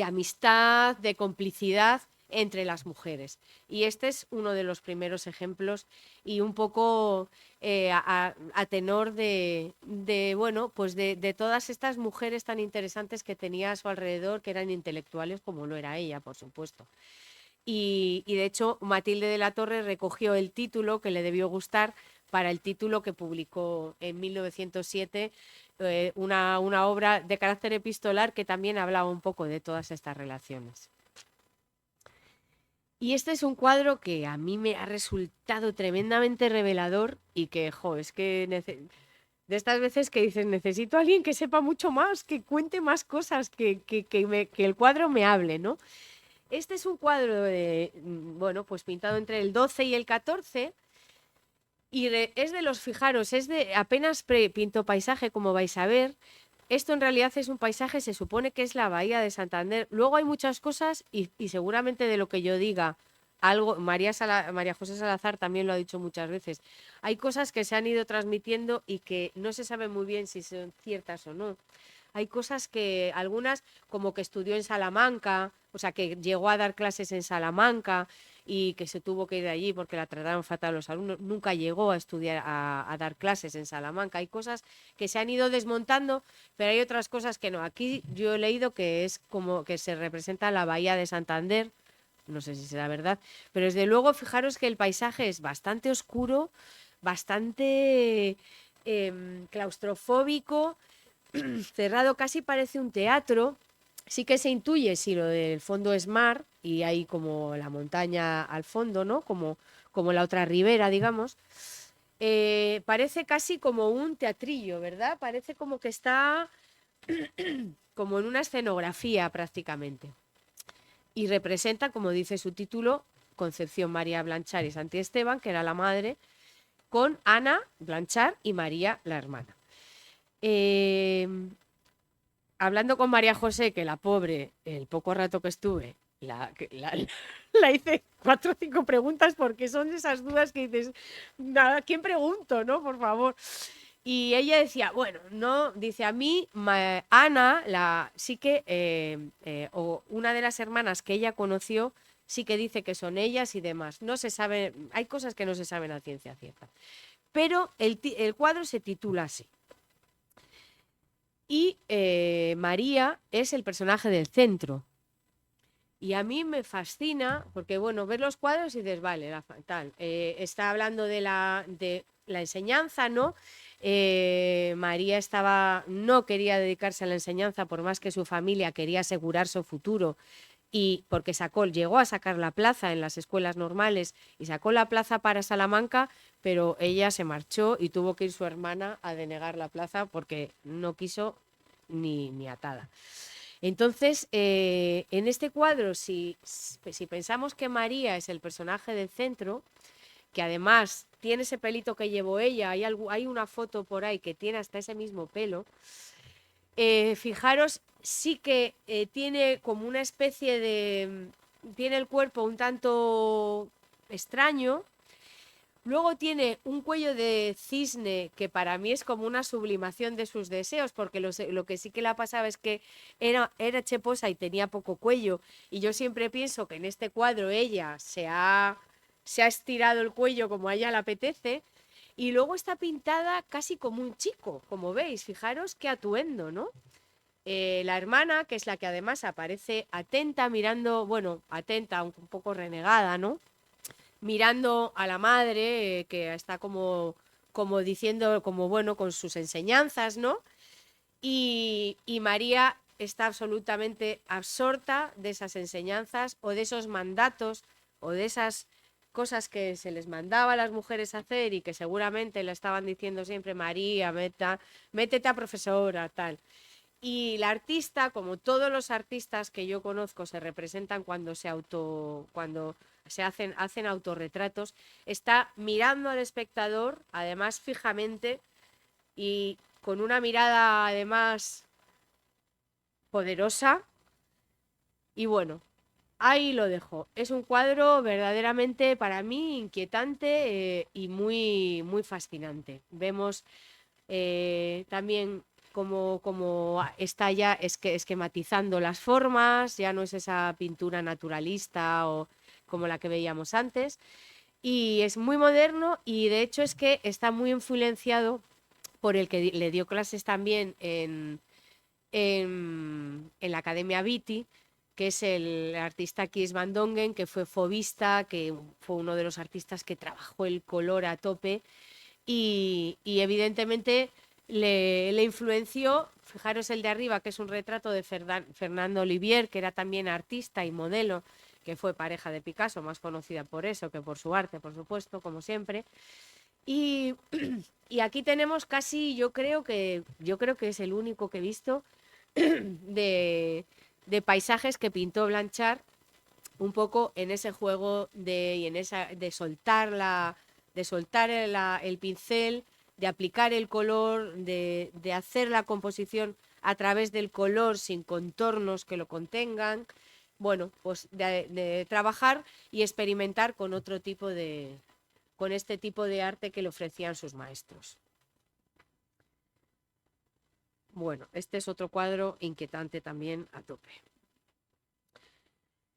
amistad, de complicidad entre las mujeres. Y este es uno de los primeros ejemplos, y un poco a tenor bueno, pues de todas estas mujeres tan interesantes que tenía a su alrededor, que eran intelectuales como lo era ella, por supuesto. Y de hecho Matilde de la Torre recogió el título que le debió gustar para el título que publicó en 1907, una obra de carácter epistolar que también hablaba un poco de todas estas relaciones. Y este es un cuadro que a mí me ha resultado tremendamente revelador y que, es que de estas veces que dices, necesito a alguien que sepa mucho más, que cuente más cosas, que el cuadro me hable, ¿no? Este es un cuadro bueno, pues pintado entre el 12 y el 14, y es de los, fijaros, es de apenas pinto paisaje, como vais a ver. Esto en realidad es un paisaje, se supone que es la bahía de Santander. Luego hay muchas cosas y seguramente de lo que yo diga, algo, María José Salazar también lo ha dicho muchas veces, hay cosas que se han ido transmitiendo y que no se sabe muy bien si son ciertas o no. Hay cosas que, algunas, como que estudió en Salamanca, o sea, que llegó a dar clases en Salamanca y que se tuvo que ir de allí porque la trataron fatal los alumnos, nunca llegó a estudiar, a dar clases en Salamanca. Hay cosas que se han ido desmontando, pero hay otras cosas que no. Aquí yo he leído que es como que se representa la bahía de Santander, no sé si será verdad, pero desde luego fijaros que el paisaje es bastante oscuro, bastante claustrofóbico, cerrado, casi parece un teatro. Sí que se intuye si lo del fondo es mar y hay como la montaña al fondo, ¿no? Como la otra ribera, digamos. Parece casi como un teatrillo, ¿verdad? Parece como que está como en una escenografía prácticamente. Y representa, como dice su título, Concepción María Blanchard y Santi Esteban, que era la madre, con Ana Blanchard y María, la hermana. Hablando con María José, que la pobre, el poco rato que estuve, la hice 4 o 5 preguntas, porque son esas dudas que dices, nada, ¿quién pregunto, no? Por favor. Y ella decía, bueno, no, dice, a mí, Ana, sí que, o una de las hermanas que ella conoció, sí que dice que son ellas y demás. No se sabe, hay cosas que no se saben a ciencia cierta. Pero el cuadro se titula así. Y María es el personaje del centro. Y a mí me fascina, porque bueno, ver los cuadros y dices, vale, tal. Está hablando de la enseñanza, ¿no? María no quería dedicarse a la enseñanza, por más que su familia quería asegurar su futuro y porque llegó a sacar la plaza en las escuelas normales y sacó la plaza para Salamanca, pero ella se marchó y tuvo que ir su hermana a denegar la plaza porque no quiso ni atada. Entonces, en este cuadro, si pensamos que María es el personaje del centro, que además tiene ese pelito que llevó ella, hay una foto por ahí que tiene hasta ese mismo pelo, fijaros, sí que tiene como una especie de... tiene el cuerpo un tanto extraño. Luego tiene un cuello de cisne que para mí es como una sublimación de sus deseos, porque lo que sí que la pasaba es que era cheposa y tenía poco cuello. Y yo siempre pienso que en este cuadro ella se ha estirado el cuello como a ella le apetece. Y luego está pintada casi como un chico, como veis. Fijaros qué atuendo, ¿no? La hermana, que es la que además aparece atenta, mirando, bueno, atenta, un poco renegada, ¿no? Mirando a la madre, que está como diciendo, como bueno, con sus enseñanzas, ¿no? Y María está absolutamente absorta de esas enseñanzas o de esos mandatos o de esas cosas que se les mandaba a las mujeres hacer y que seguramente le estaban diciendo siempre: María, métete a profesora, tal. Y la artista, como todos los artistas que yo conozco se representan cuando se hacen autorretratos, está mirando al espectador, además fijamente, y con una mirada además poderosa. Y bueno, ahí lo dejo. Es un cuadro verdaderamente para mí inquietante y muy, muy fascinante. Vemos también como está ya esquematizando las formas, ya no es esa pintura naturalista o como la que veíamos antes. Y es muy moderno y de hecho es que está muy influenciado por el que le dio clases también en la Academia Viti, que es el artista Kies van Dongen, que fue fovista, que fue uno de los artistas que trabajó el color a tope y evidentemente le influenció. Fijaros el de arriba, que es un retrato de Fernando Olivier, que era también artista y modelo, que fue pareja de Picasso, más conocida por eso que por su arte, por supuesto, como siempre. Y, y aquí tenemos casi, yo creo que es el único que he visto de paisajes que pintó Blanchard, un poco en ese juego de soltar el pincel, de aplicar el color, de hacer la composición a través del color sin contornos que lo contengan. Bueno, pues de trabajar y experimentar con este tipo de arte que le ofrecían sus maestros. Bueno, este es otro cuadro inquietante también a tope.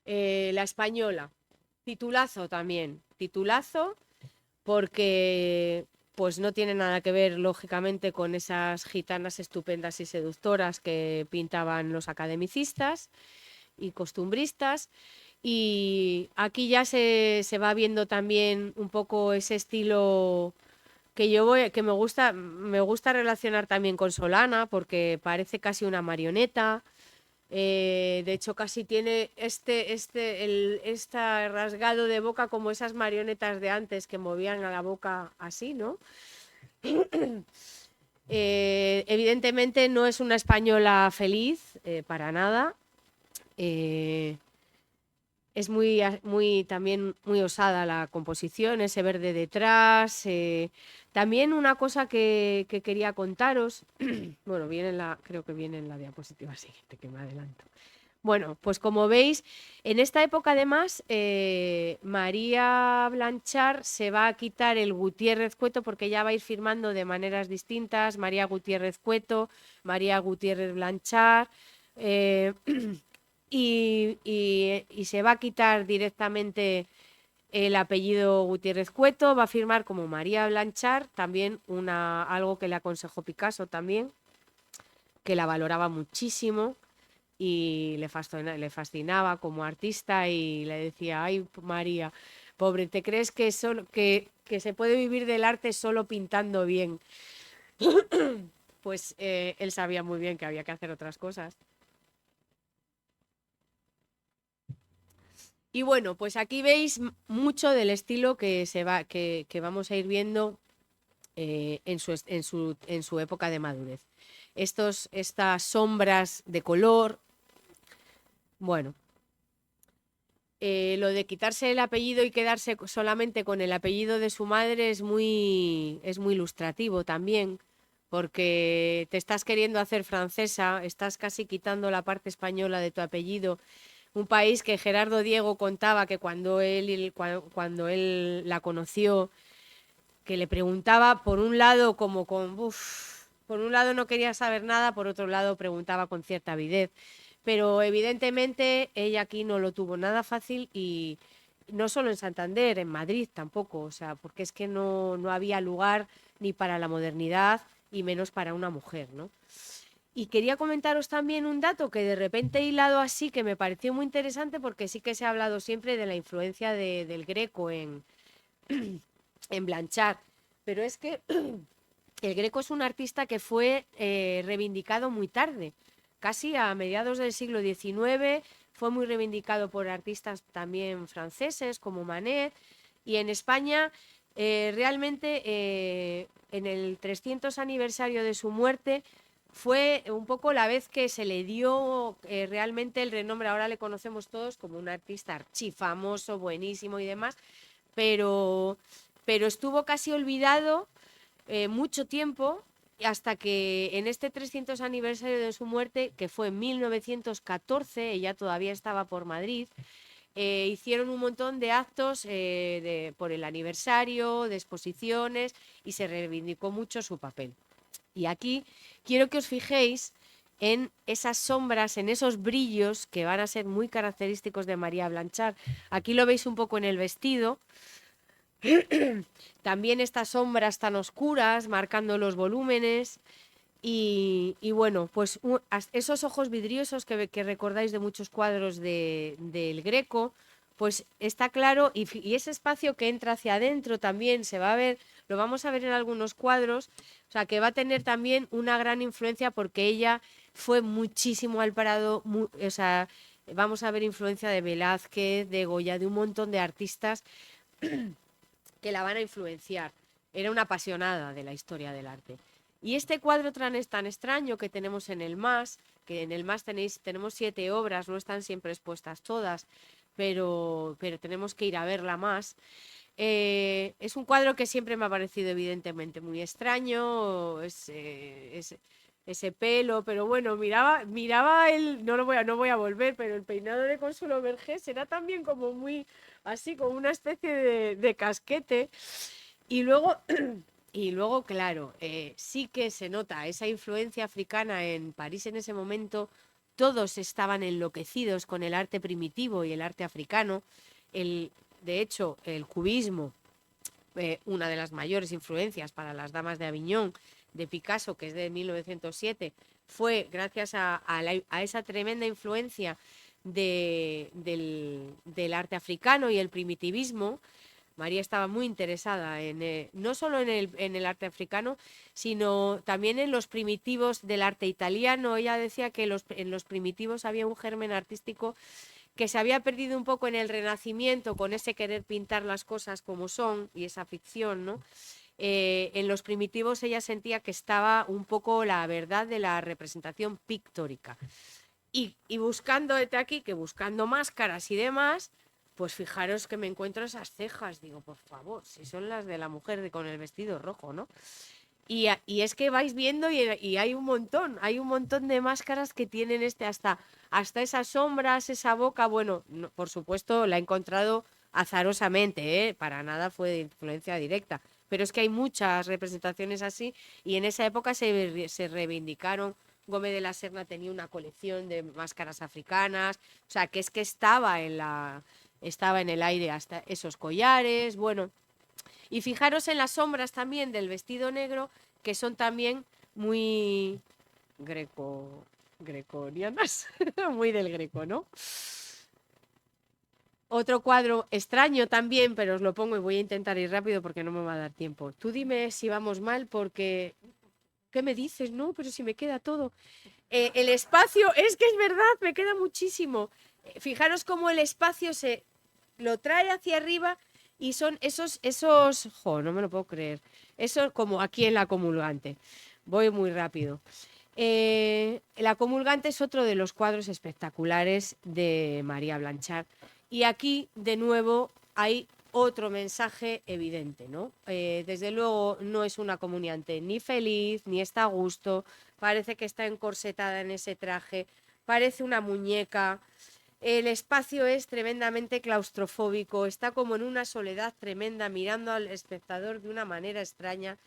La Española, titulazo también, titulazo porque pues no tiene nada que ver lógicamente con esas gitanas estupendas y seductoras que pintaban los academicistas y costumbristas, y aquí ya se va viendo también un poco ese estilo que me gusta relacionar también con Solana, porque parece casi una marioneta. De hecho, casi tiene este rasgado de boca como esas marionetas de antes que movían a la boca así, ¿no? Evidentemente no es una española feliz, para nada. Es también muy osada la composición, ese verde detrás. También una cosa que quería contaros, bueno, creo que viene en la diapositiva siguiente, que me adelanto. Bueno, pues como veis, en esta época además María Blanchard se va a quitar el Gutiérrez Cueto porque ya va a ir firmando de maneras distintas: María Gutiérrez Cueto, María Gutiérrez Blanchard, y se va a quitar directamente el apellido Gutiérrez Cueto, va a firmar como María Blanchard, también algo que le aconsejó Picasso también, que la valoraba muchísimo y le fascinaba como artista, y le decía: ay, María, pobre, ¿te crees que se puede vivir del arte solo pintando bien? Pues él sabía muy bien que había que hacer otras cosas. Y bueno, pues aquí veis mucho del estilo que vamos a ir viendo en su época de madurez. Estas sombras de color, bueno, lo de quitarse el apellido y quedarse solamente con el apellido de su madre es muy ilustrativo también, porque te estás queriendo hacer francesa, estás casi quitando la parte española de tu apellido. Un país que Gerardo Diego contaba que cuando él la conoció, que le preguntaba por un lado por un lado no quería saber nada, por otro lado preguntaba con cierta avidez. Pero evidentemente ella aquí no lo tuvo nada fácil y no solo en Santander, en Madrid tampoco, o sea, porque es que no había lugar ni para la modernidad y menos para una mujer, ¿no? Y quería comentaros también un dato que de repente he hilado así, que me pareció muy interesante porque sí que se ha hablado siempre de la influencia del Greco en Blanchard, pero es que el Greco es un artista que fue reivindicado muy tarde, casi a mediados del siglo XIX, fue muy reivindicado por artistas también franceses como Manet, y en España realmente en el 300 aniversario de su muerte fue un poco la vez que se le dio realmente el renombre. Ahora le conocemos todos como un artista archifamoso, buenísimo y demás, pero estuvo casi olvidado mucho tiempo hasta que en este 300 aniversario de su muerte, que fue en 1914, ella todavía estaba por Madrid, hicieron un montón de actos por el aniversario, de exposiciones, y se reivindicó mucho su papel. Y aquí quiero que os fijéis en esas sombras, en esos brillos que van a ser muy característicos de María Blanchard. Aquí lo veis un poco en el vestido. También estas sombras tan oscuras marcando los volúmenes y bueno, pues esos ojos vidriosos que recordáis de muchos cuadros del Greco, pues está claro y ese espacio que entra hacia adentro también se va a ver, lo vamos a ver en algunos cuadros, o sea que va a tener también una gran influencia porque ella fue muchísimo al Prado, o sea, vamos a ver influencia de Velázquez, de Goya, de un montón de artistas que la van a influenciar. Era una apasionada de la historia del arte. Y este cuadro tan extraño que tenemos en el MAS, que en el MAS tenemos 7 obras, no están siempre expuestas todas, pero tenemos que ir a verla más. Es un cuadro que siempre me ha parecido evidentemente muy extraño, ese pelo, pero bueno, miraba el, no voy a volver, pero el peinado de Consuelo Vergés era también como muy así, como una especie de casquete. Y luego, claro, sí que se nota esa influencia africana en París en ese momento. Todos estaban enloquecidos con el arte primitivo y el arte africano. De hecho, el cubismo, una de las mayores influencias para las damas de Aviñón, de Picasso, que es de 1907, fue gracias a esa tremenda influencia del arte africano y el primitivismo. María estaba muy interesada no solo en el arte africano, sino también en los primitivos del arte italiano. Ella decía que en los primitivos había un germen artístico que se había perdido un poco en el Renacimiento, con ese querer pintar las cosas como son y esa ficción, ¿no? En los primitivos ella sentía que estaba un poco la verdad de la representación pictórica. Y buscando aquí, que buscando máscaras y demás, pues fijaros que me encuentro esas cejas. Digo, por favor, si son las de la mujer con el vestido rojo, ¿no? Y es que vais viendo y hay un montón de máscaras que tienen hasta esas sombras, esa boca. Bueno, no, por supuesto la he encontrado azarosamente, para nada fue de influencia directa, pero es que hay muchas representaciones así y en esa época se reivindicaron. Gómez de la Serna tenía una colección de máscaras africanas, o sea, que es que estaba en el aire hasta esos collares, bueno. Y fijaros en las sombras también del vestido negro, que son también muy grecorianas, muy del Greco, ¿no? Otro cuadro extraño también, pero os lo pongo y voy a intentar ir rápido porque no me va a dar tiempo. Tú dime si vamos mal porque... ¿Qué me dices? No, pero si me queda todo. El espacio, es que es verdad, me queda muchísimo. Fijaros cómo el espacio lo trae hacia arriba y son esos, no me lo puedo creer, eso como aquí en la comulgante. Voy muy rápido. La comulgante es otro de los cuadros espectaculares de María Blanchard y aquí de nuevo hay otro mensaje evidente, ¿no? Desde luego no es una comuniante ni feliz, ni está a gusto, parece que está encorsetada en ese traje, parece una muñeca, el espacio es tremendamente claustrofóbico, está como en una soledad tremenda mirando al espectador de una manera extraña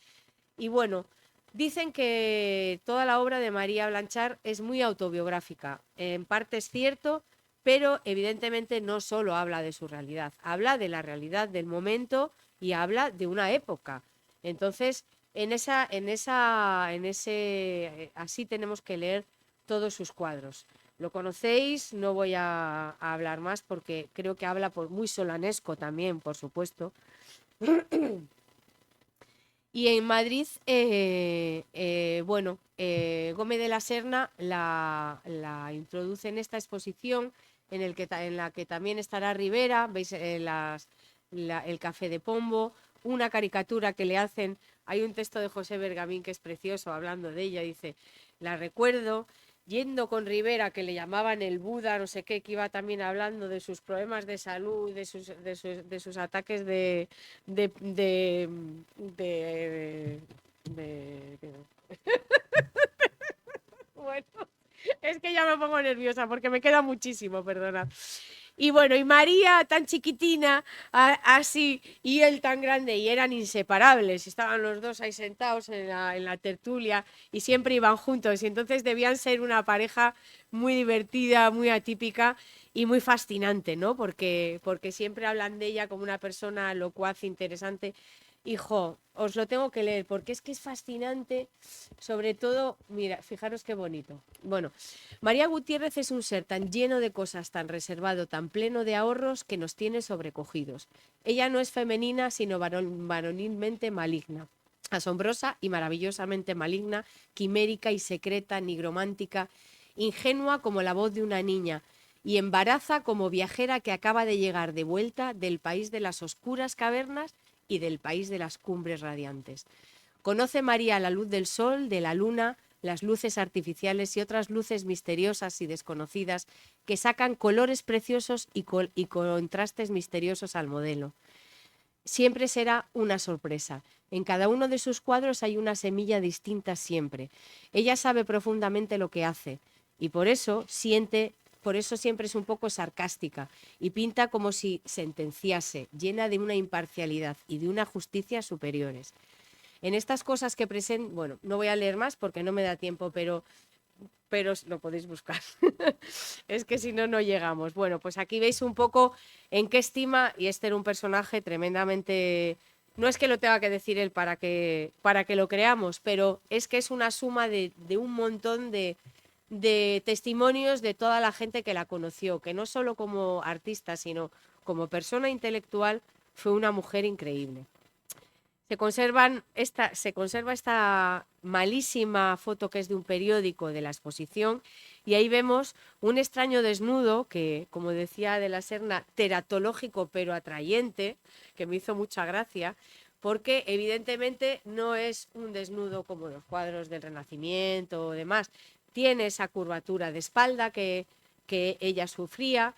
y bueno, dicen que toda la obra de María Blanchard es muy autobiográfica, en parte es cierto, pero evidentemente no solo habla de su realidad, habla de la realidad del momento y habla de una época. Entonces, así tenemos que leer todos sus cuadros. Lo conocéis, no voy a hablar más porque creo que habla muy solanesco también, por supuesto. Y en Madrid, Gómez de la Serna la introduce en esta exposición en la que también estará Rivera, veis el Café de Pombo, una caricatura que le hacen, hay un texto de José Bergamín que es precioso hablando de ella, dice, la recuerdo yendo con Rivera, que le llamaban el Buda, no sé qué, que iba también hablando de sus problemas de salud, de sus ataques de bueno, es que ya me pongo nerviosa porque me queda muchísimo, perdona. Y bueno, y María tan chiquitina, así, y él tan grande, y eran inseparables, estaban los dos ahí sentados en la tertulia y siempre iban juntos, y entonces debían ser una pareja muy divertida, muy atípica y muy fascinante, ¿no? Porque siempre hablan de ella como una persona locuaz, interesante. Hijo, os lo tengo que leer porque es que es fascinante, sobre todo, mira, fijaros qué bonito. Bueno, María Gutiérrez es un ser tan lleno de cosas, tan reservado, tan pleno de ahorros que nos tiene sobrecogidos. Ella no es femenina, sino varonilmente maligna, asombrosa y maravillosamente maligna, quimérica y secreta, nigromántica, ingenua como la voz de una niña, y embaraza como viajera que acaba de llegar de vuelta del país de las oscuras cavernas y del país de las cumbres radiantes. Conoce María la luz del sol, de la luna, las luces artificiales y otras luces misteriosas y desconocidas que sacan colores preciosos y contrastes misteriosos al modelo. Siempre será una sorpresa. En cada uno de sus cuadros hay una semilla distinta siempre. Ella sabe profundamente lo que hace y por eso siempre es un poco sarcástica y pinta como si sentenciase, llena de una imparcialidad y de una justicia superiores. En estas cosas que presenta, bueno, no voy a leer más porque no me da tiempo, pero lo podéis buscar. Es que si no, no llegamos. Bueno, pues aquí veis un poco en qué estima, y este era un personaje tremendamente... No es que lo tenga que decir él para que lo creamos, pero es que es una suma de un montón de testimonios de toda la gente que la conoció, que no solo como artista, sino como persona intelectual, fue una mujer increíble. Se conserva esta malísima foto que es de un periódico de la exposición y ahí vemos un extraño desnudo que, como decía de la Serna, teratológico pero atrayente, que me hizo mucha gracia, porque evidentemente no es un desnudo como los cuadros del Renacimiento o demás, tiene esa curvatura de espalda que ella sufría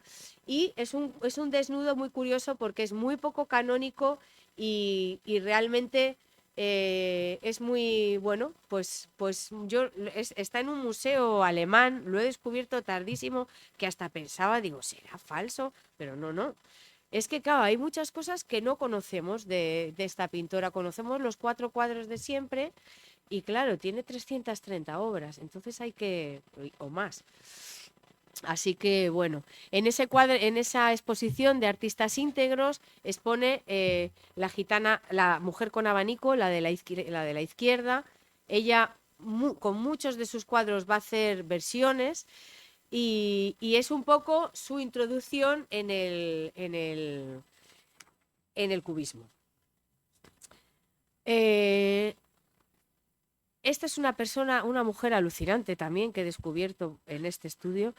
y es un desnudo muy curioso porque es muy poco canónico y realmente es muy bueno, pues está en un museo alemán, lo he descubierto tardísimo, que hasta pensaba, digo, ¿será falso? Pero no. Es que, claro, hay muchas cosas que no conocemos de esta pintora. Conocemos los 4 cuadros de siempre y, claro, tiene 330 obras, entonces hay que... o más. Así que, bueno, en esa exposición de artistas íntegros expone la gitana, la mujer con abanico, la de la izquierda. Ella con muchos de sus cuadros va a hacer versiones y es un poco su introducción en el cubismo. Esta es una mujer alucinante también que he descubierto en este estudio,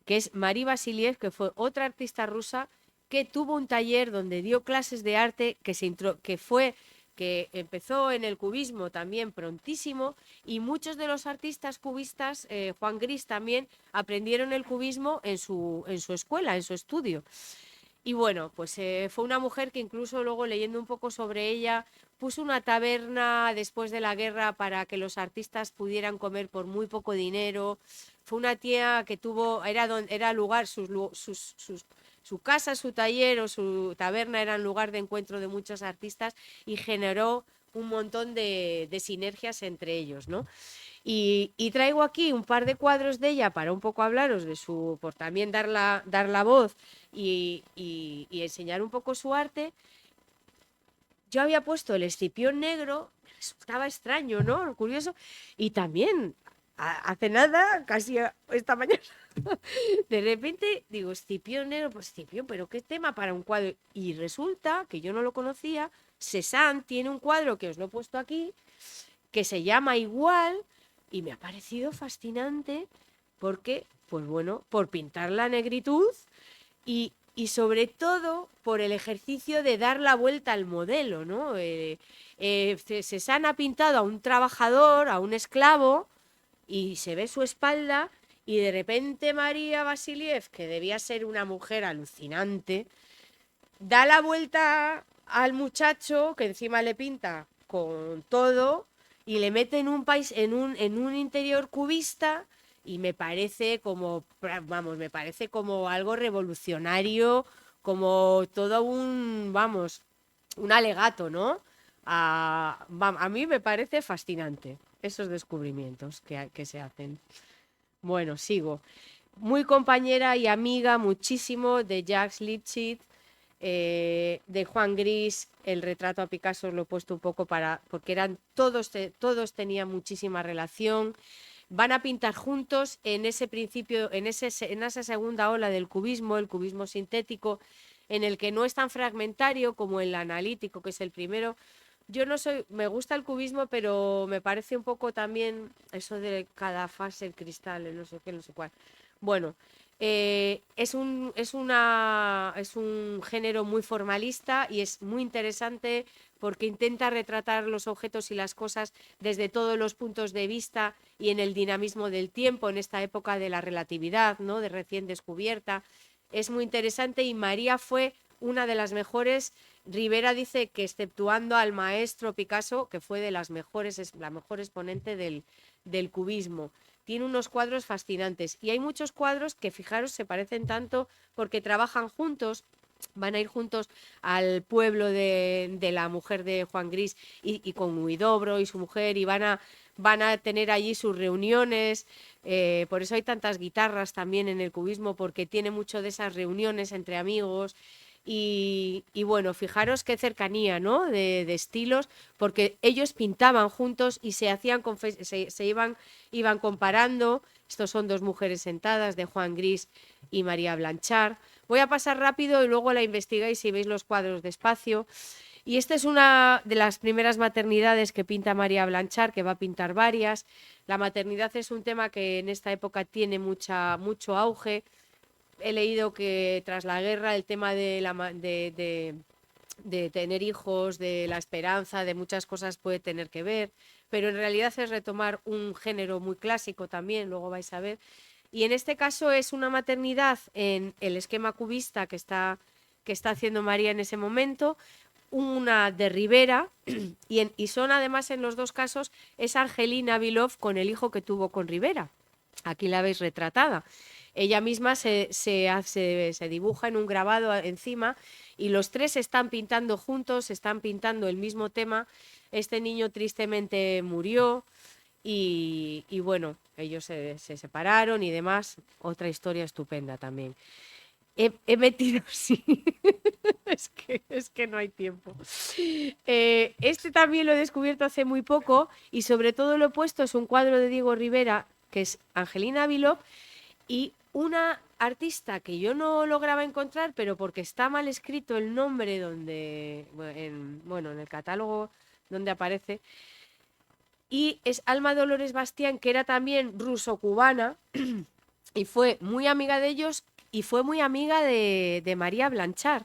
que es Marie Vassiliev, que fue otra artista rusa porque tuvo un taller donde dio clases de arte que empezó en el cubismo también prontísimo, y muchos de los artistas cubistas, Juan Gris también, aprendieron el cubismo en su escuela, en su estudio. Y bueno, pues fue una mujer que incluso luego, leyendo un poco sobre ella, puso una taberna después de la guerra para que los artistas pudieran comer por muy poco dinero. Fue una tía que era lugar, su casa, su taller o su taberna eran lugar de encuentro de muchos artistas, y generó un montón de sinergias entre ellos, ¿no? Y traigo aquí un par de cuadros de ella para un poco hablaros de por también dar la voz y enseñar un poco su arte. Yo había puesto el Escipión negro, me resultaba extraño, ¿no? Curioso. Y también, hace nada, casi esta mañana, de repente digo, Escipión negro, pues Escipión, pero qué tema para un cuadro. Y resulta que yo no lo conocía. Cézanne tiene un cuadro que os lo he puesto aquí, que se llama igual, y me ha parecido fascinante porque, pues bueno, por pintar la negritud y sobre todo por el ejercicio de dar la vuelta al modelo, ¿no? Cézanne ha pintado a un trabajador, a un esclavo, y se ve su espalda, y de repente María Vasiliev, que debía ser una mujer alucinante, da la vuelta al muchacho, que encima le pinta con todo, y le mete en un interior cubista, y me parece como, vamos, me parece como algo revolucionario, como todo un alegato, ¿no? A mí me parece fascinante esos descubrimientos que se hacen. Bueno, sigo. Muy compañera y amiga muchísimo de Jacques Lipchitz, de Juan Gris. El retrato a Picasso lo he puesto un poco porque eran todos tenían muchísima relación. Van a pintar juntos en ese principio, en esa segunda ola del cubismo, el cubismo sintético, en el que no es tan fragmentario como el analítico, que es el primero. Me gusta el cubismo, pero me parece un poco también eso de cada fase, el cristal, no sé qué, no sé cuál. Bueno, es un género muy formalista y es muy interesante porque intenta retratar los objetos y las cosas desde todos los puntos de vista y en el dinamismo del tiempo, en esta época de la relatividad, ¿no? De recién descubierta. Es muy interesante, y María fue una de las mejores. Rivera dice que, exceptuando al maestro Picasso, que fue de las mejores, es la mejor exponente del cubismo. Tiene unos cuadros fascinantes, y hay muchos cuadros que, fijaros, se parecen tanto porque trabajan juntos. Van a ir juntos al pueblo de la mujer de Juan Gris y con Huidobro y su mujer, y van a tener allí sus reuniones. Por eso hay tantas guitarras también en el cubismo, porque tiene mucho de esas reuniones entre amigos. Y bueno, fijaros qué cercanía, ¿no? De estilos, porque ellos pintaban juntos y se iban comparando. Estos son dos mujeres sentadas, de Juan Gris y María Blanchard. Voy a pasar rápido y luego la investigáis y veis los cuadros despacio. Y esta es una de las primeras maternidades que pinta María Blanchard, que va a pintar varias. La maternidad es un tema que en esta época tiene mucho auge. He leído que tras la guerra el tema de tener hijos, de la esperanza, de muchas cosas puede tener que ver, pero en realidad es retomar un género muy clásico también, luego vais a ver. Y en este caso es una maternidad en el esquema cubista que está haciendo María en ese momento, una de Rivera, y son además en los dos casos es Angelina Vilov con el hijo que tuvo con Rivera. Aquí la veis retratada. Ella misma se dibuja en un grabado encima, y los tres están pintando juntos, están pintando el mismo tema. Este niño tristemente murió y bueno, ellos se separaron y demás. Otra historia estupenda también. He metido, sí, es que no hay tiempo. Este también lo he descubierto hace muy poco, y sobre todo lo he puesto, es un cuadro de Diego Rivera, que es Angelina Vilov, y una artista que yo no lograba encontrar, pero porque está mal escrito el nombre en el catálogo donde aparece, y es Alma Dolores Bastián, que era también ruso-cubana y fue muy amiga de ellos, y fue muy amiga de María Blanchard.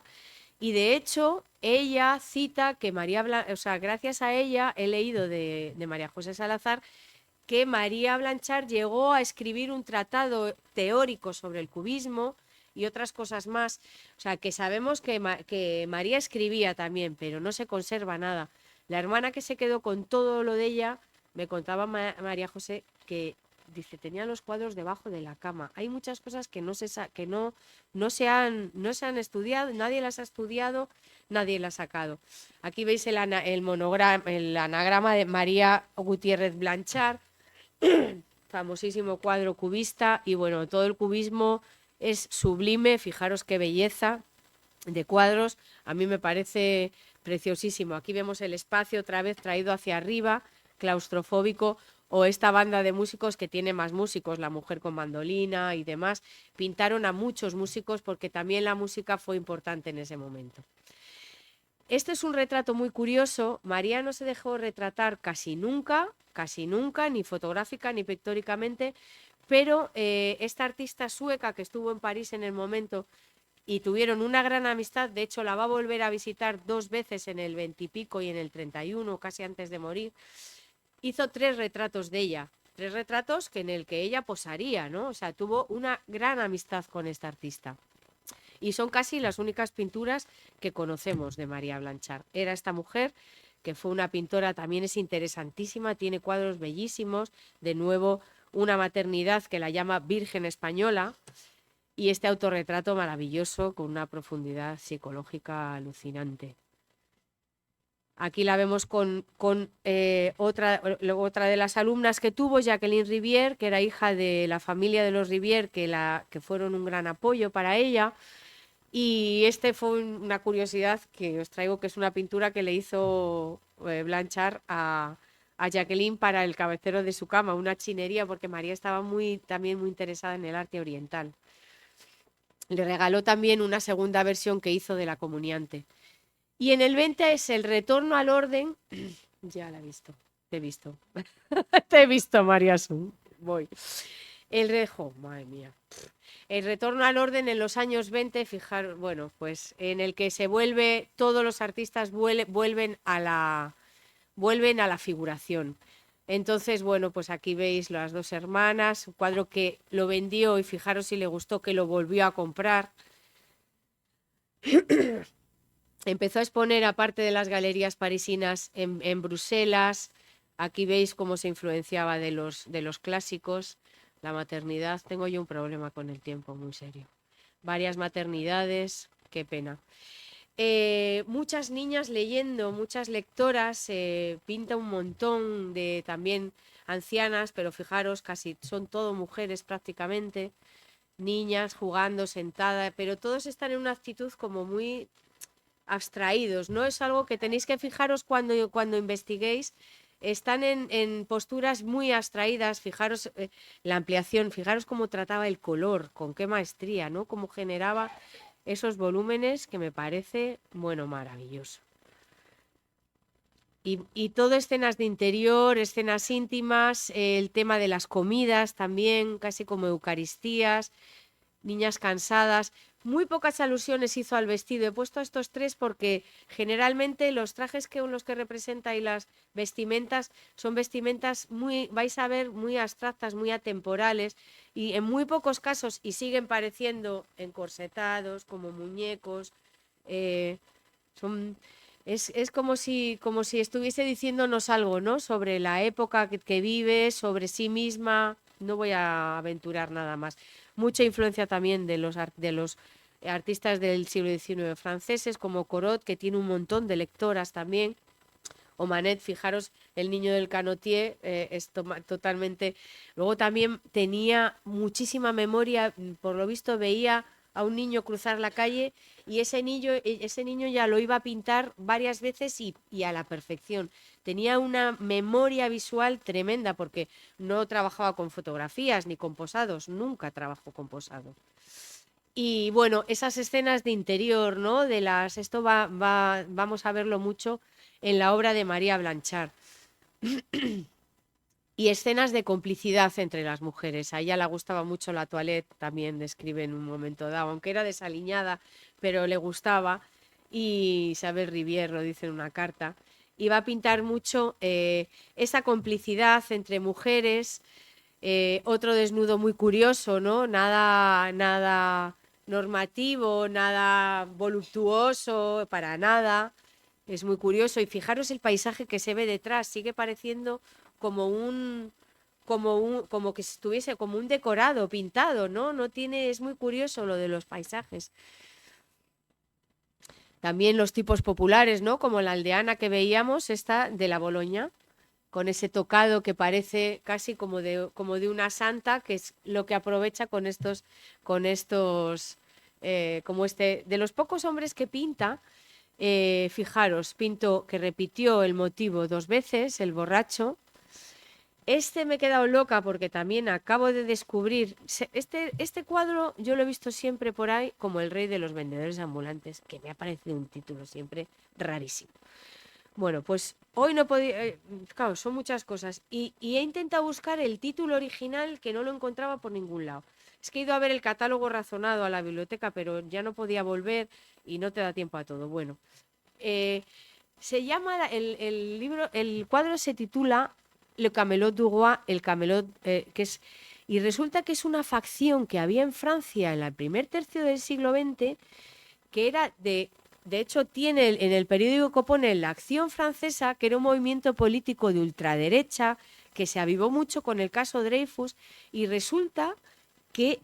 Y de hecho, ella cita que o sea, gracias a ella he leído de María José Salazar que María Blanchard llegó a escribir un tratado teórico sobre el cubismo y otras cosas más. O sea, que sabemos que María escribía también, pero no se conserva nada. La hermana que se quedó con todo lo de ella, me contaba María José que dice, tenía los cuadros debajo de la cama. Hay muchas cosas que no se han estudiado, nadie las ha estudiado, nadie las ha sacado. Aquí veis el anagrama de María Gutiérrez Blanchard, famosísimo cuadro cubista, y bueno, todo el cubismo es sublime, fijaros qué belleza de cuadros, a mí me parece preciosísimo. Aquí vemos el espacio otra vez traído hacia arriba, claustrofóbico, o esta banda de músicos que tiene más músicos, la mujer con mandolina y demás, pintaron a muchos músicos porque también la música fue importante en ese momento. Este es un retrato muy curioso. María no se dejó retratar casi nunca, ni fotográfica ni pictóricamente, pero esta artista sueca que estuvo en París en el momento y tuvieron una gran amistad, de hecho la va a volver a visitar 2 veces en el 20 y pico y en el 31, casi antes de morir, hizo 3 retratos de ella, 3 retratos en el que ella posaría, ¿no? O sea, tuvo una gran amistad con esta artista. Y son casi las únicas pinturas que conocemos de María Blanchard. Era esta mujer que fue una pintora, también es interesantísima, tiene cuadros bellísimos, de nuevo una maternidad que la llama Virgen Española, y este autorretrato maravilloso con una profundidad psicológica alucinante. Aquí la vemos con otra de las alumnas que tuvo, Jacqueline Rivière, que era hija de la familia de los Rivière, que fueron un gran apoyo para ella. Y este fue una curiosidad que os traigo, que es una pintura que le hizo Blanchard a Jacqueline para el cabecero de su cama, una chinería, porque María estaba también muy interesada en el arte oriental. Le regaló también una segunda versión que hizo de la Comuniante. Y en el 20 es el retorno al orden. Ya la he visto, te he visto. Te he visto, María Sun. Voy. Madre mía. El retorno al orden en los años 20, fijar, bueno, pues en el que todos los artistas vuelven a la figuración. Entonces, bueno, pues aquí veis las 2 hermanas, un cuadro que lo vendió y fijaros si le gustó que lo volvió a comprar. Empezó a exponer, aparte de las galerías parisinas, en Bruselas. Aquí veis cómo se influenciaba de los clásicos. La maternidad, tengo yo un problema con el tiempo muy serio. Varias maternidades, qué pena. Muchas niñas leyendo, muchas lectoras, pinta un montón de también ancianas, pero fijaros, casi son todo mujeres prácticamente, niñas jugando, sentadas, pero todos están en una actitud como muy abstraídos, ¿no? Es algo que tenéis que fijaros cuando investiguéis. Están en posturas muy abstraídas, fijaros la ampliación, fijaros cómo trataba el color, con qué maestría, ¿no? Cómo generaba esos volúmenes que me parece, bueno, maravilloso. Y todo escenas de interior, escenas íntimas, el tema de las comidas también, casi como eucaristías, niñas cansadas. Muy pocas alusiones hizo al vestido. He puesto estos 3 porque generalmente los trajes con los que representa y las vestimentas son vestimentas vais a ver, muy abstractas, muy atemporales, y en muy pocos casos, y siguen pareciendo encorsetados, como muñecos. Es como si estuviese diciéndonos algo, ¿no? Sobre la época que vive, sobre sí misma. No voy a aventurar nada más. Mucha influencia también de los artistas del siglo XIX franceses, como Corot, que tiene un montón de lectoras también, o Manet. Fijaros, el niño del Canotier es totalmente... Luego también tenía muchísima memoria, por lo visto veía a un niño cruzar la calle y ese niño ya lo iba a pintar varias veces y a la perfección. Tenía una memoria visual tremenda porque no trabajaba con fotografías ni con posados, nunca trabajó con posados. Y bueno, esas escenas de interior, ¿no? Esto vamos a verlo mucho en la obra de María Blanchard. y escenas de complicidad entre las mujeres. A ella le gustaba mucho la toilette, también describe en un momento dado, aunque era desaliñada, pero le gustaba. Y Isabel Rivière lo dice en una carta. Y va a pintar mucho esa complicidad entre mujeres, otro desnudo muy curioso, ¿no? Nada normativo, nada voluptuoso, para nada. Es muy curioso. Y fijaros el paisaje que se ve detrás, sigue pareciendo como que estuviese como un decorado pintado, ¿no? No tiene, es muy curioso lo de los paisajes. También los tipos populares, ¿no? Como la aldeana que veíamos, esta de la Boloña, con ese tocado que parece casi como de una santa, que es lo que aprovecha con estos, como de los pocos hombres que pinta. Fijaros, pintó que repitió el motivo 2 veces, el borracho. Me he quedado loca porque también acabo de descubrir, este cuadro yo lo he visto siempre por ahí como El rey de los vendedores ambulantes, que me ha parecido un título siempre rarísimo. Bueno, pues hoy no podía, claro, son muchas cosas y he intentado buscar el título original que no lo encontraba por ningún lado. Es que he ido a ver el catálogo razonado a la biblioteca, pero ya no podía volver y no te da tiempo a todo. Bueno, se llama el cuadro se titula Le Camelot du Roi, el Camelot, y resulta que es una facción que había en Francia en el primer tercio del siglo XX, que era de hecho tiene en el periódico pone La Acción Francesa, que era un movimiento político de ultraderecha que se avivó mucho con el caso Dreyfus, y resulta que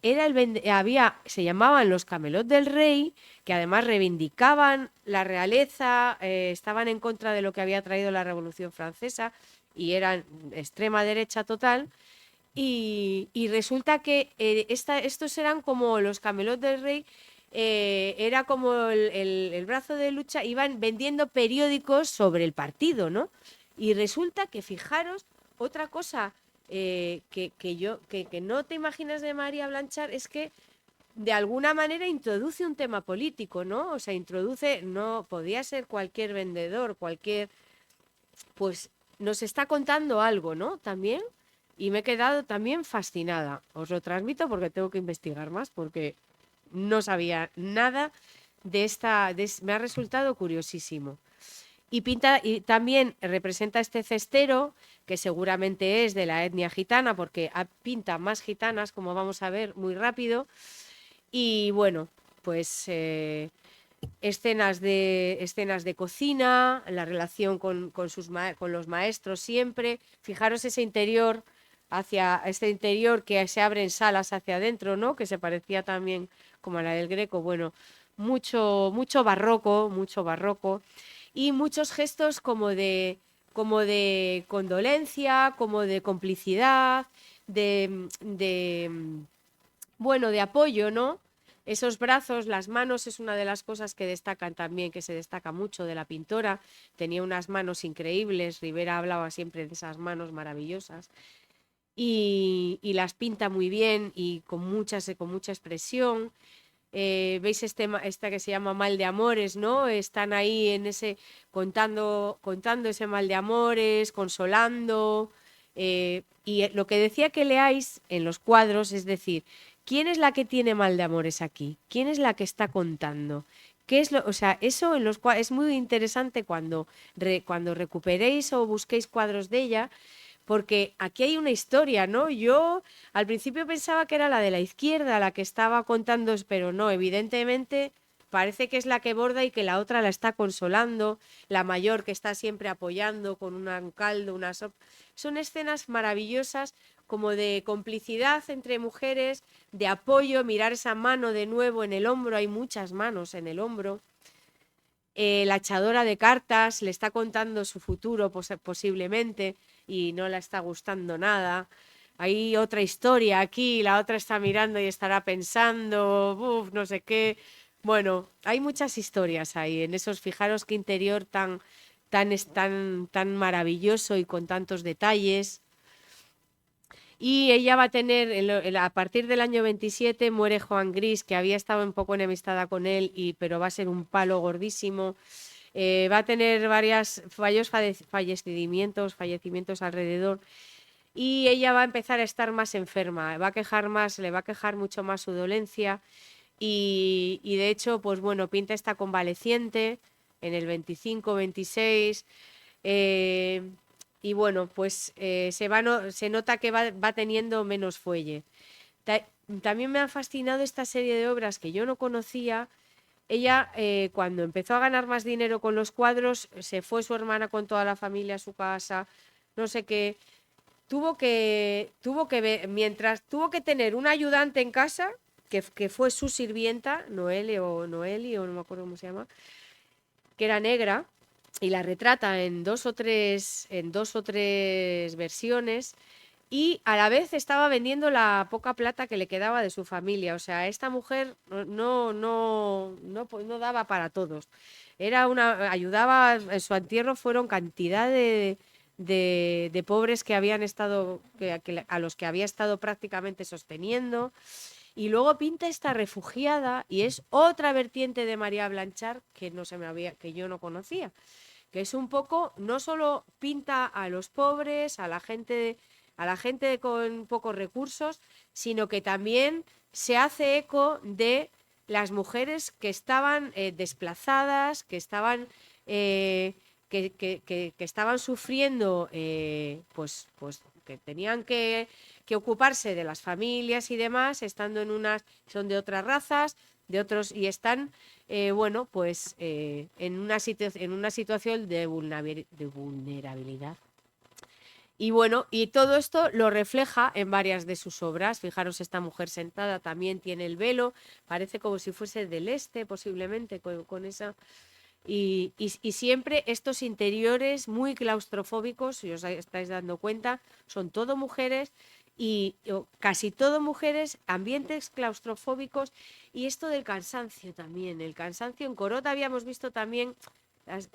se llamaban los Camelot del Rey, que además reivindicaban la realeza, estaban en contra de lo que había traído la Revolución Francesa y eran extrema derecha total. Y resulta que estos eran como los Camelot del Rey, era como el brazo de lucha, iban vendiendo periódicos sobre el partido, ¿no? Y resulta que, fijaros, otra cosa que no te imaginas de María Blanchard es que de alguna manera introduce un tema político, ¿no? O sea, no podía ser cualquier vendedor, pues nos está contando algo, ¿no? También, y me he quedado también fascinada. Os lo transmito porque tengo que investigar más, porque no sabía nada me ha resultado curiosísimo. Y también representa este cestero, que seguramente es de la etnia gitana, porque pinta más gitanas, como vamos a ver muy rápido. Y bueno, pues escenas de cocina, la relación con los maestros siempre. Fijaros ese interior, hacia este interior que se abre en salas hacia adentro, ¿no? Que se parecía también como a la del Greco. Bueno, mucho barroco y muchos gestos como de condolencia, como de complicidad, bueno, de apoyo, ¿no? Esos brazos, las manos es una de las cosas que destacan también, que se destaca mucho de la pintora. Tenía unas manos increíbles, Rivera hablaba siempre de esas manos maravillosas. Y las pinta muy bien y con mucha expresión. ¿Veis esta que se llama Mal de Amores, ¿no? Están ahí contando ese mal de amores, consolando. Y lo que decía que leáis en los cuadros, es decir, ¿quién es la que tiene mal de amores aquí? ¿Quién es la que está contando? O sea, eso es muy interesante cuando recuperéis o busquéis cuadros de ella, porque aquí hay una historia, ¿no? Yo al principio pensaba que era la de la izquierda la que estaba contando, pero no, evidentemente parece que es la que borda y que la otra la está consolando, la mayor que está siempre apoyando con un caldo, una sopa. Son escenas maravillosas como de complicidad entre mujeres, de apoyo, mirar esa mano de nuevo en el hombro, hay muchas manos en el hombro. La echadora de cartas le está contando su futuro posiblemente y no le está gustando nada. Hay otra historia aquí, la otra está mirando y estará pensando, no sé qué. Bueno, hay muchas historias ahí en esos, fijaros qué interior tan maravilloso y con tantos detalles. Y ella va a tener, a partir del año 27 muere Joan Gris, que había estado un poco enemistada con él, pero va a ser un palo gordísimo. Va a tener varios fallecimientos alrededor. y ella va a empezar a estar más enferma, le va a quejar mucho más su dolencia y de hecho, pues bueno, Pinta está convaleciente en el 25-26 y bueno, pues se nota que va teniendo menos fuelle. También me ha fascinado esta serie de obras que yo no conocía. Ella, cuando empezó a ganar más dinero con los cuadros, se fue su hermana con toda la familia a su casa, no sé qué. Tuvo que tuvo que tener un ayudante en casa, que fue su sirvienta, Noeli o no me acuerdo cómo se llama, que era negra, y la retrata en dos o tres versiones. Y a la vez estaba vendiendo la poca plata que le quedaba de su familia. O sea, esta mujer no daba para todos. Ayudaba, en su entierro fueron cantidad de pobres que habían estado, a los que había estado prácticamente sosteniendo. Y luego Pinta está refugiada y es otra vertiente de María Blanchard que yo no conocía. Que es un poco, no solo pinta a los pobres, a la gente con pocos recursos, sino que también se hace eco de las mujeres que estaban desplazadas, que estaban, que estaban sufriendo, pues que tenían que ocuparse de las familias y demás, estando son de otras razas, de otros, y están, bueno, pues en una situación de vulnerabilidad. Y bueno, y todo esto lo refleja en varias de sus obras. Fijaros, esta mujer sentada también tiene el velo, parece como si fuese del este, posiblemente, con esa. Y siempre estos interiores muy claustrofóbicos, si os estáis dando cuenta, son todo mujeres y casi todo mujeres, ambientes claustrofóbicos y esto del cansancio también. El cansancio en Corot habíamos visto también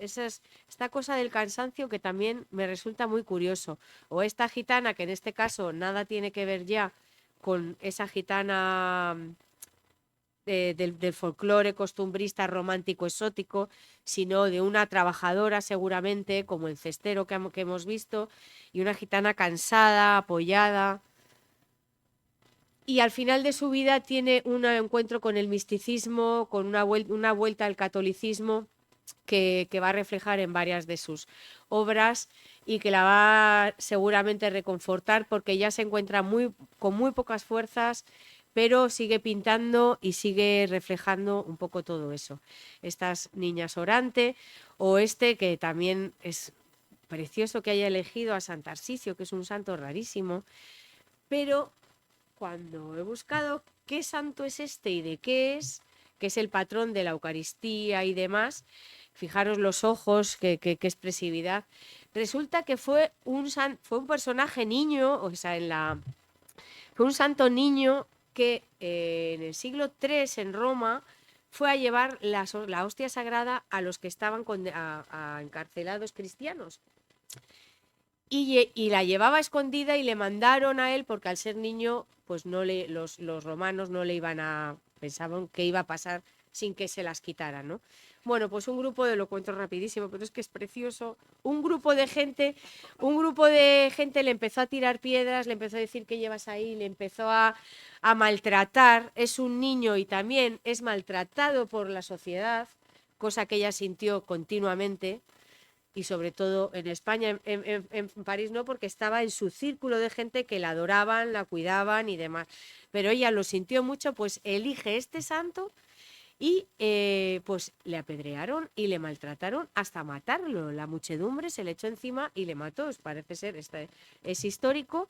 esta cosa del cansancio que también me resulta muy curioso. O esta gitana, que en este caso nada tiene que ver ya con esa gitana del folclore costumbrista romántico exótico, sino de una trabajadora seguramente, como el cestero que hemos visto, y una gitana cansada, apoyada. Y al final de su vida tiene un encuentro con el misticismo, con una vuelta al catolicismo que va a reflejar en varias de sus obras y que la va seguramente a reconfortar porque ya se encuentra con muy pocas fuerzas, pero sigue pintando y sigue reflejando un poco todo eso. Estas niñas orante o que también es precioso que haya elegido a San Tarsicio, que es un santo rarísimo, pero cuando he buscado qué santo es este y de qué es, que es el patrón de la Eucaristía y demás, fijaros los ojos, qué expresividad. Resulta que fue un personaje niño, o sea, fue un santo niño que en el siglo III en Roma fue a llevar la hostia sagrada a los que estaban a encarcelados cristianos. Y la llevaba escondida y le mandaron a él porque al ser niño, pues los romanos no le pensaban que iba a pasar sin que se las quitaran, ¿no? Bueno, pues lo cuento rapidísimo, pero es que es precioso. Un grupo de gente le empezó a tirar piedras, le empezó a decir ¿qué llevas ahí? Le empezó a maltratar. Es un niño y también es maltratado por la sociedad, cosa que ella sintió continuamente. Y sobre todo en España, en París no, porque estaba en su círculo de gente que la adoraban, la cuidaban y demás. Pero ella lo sintió mucho, pues elige este santo y pues le apedrearon y le maltrataron hasta matarlo. La muchedumbre se le echó encima y le mató. Parece ser, es histórico.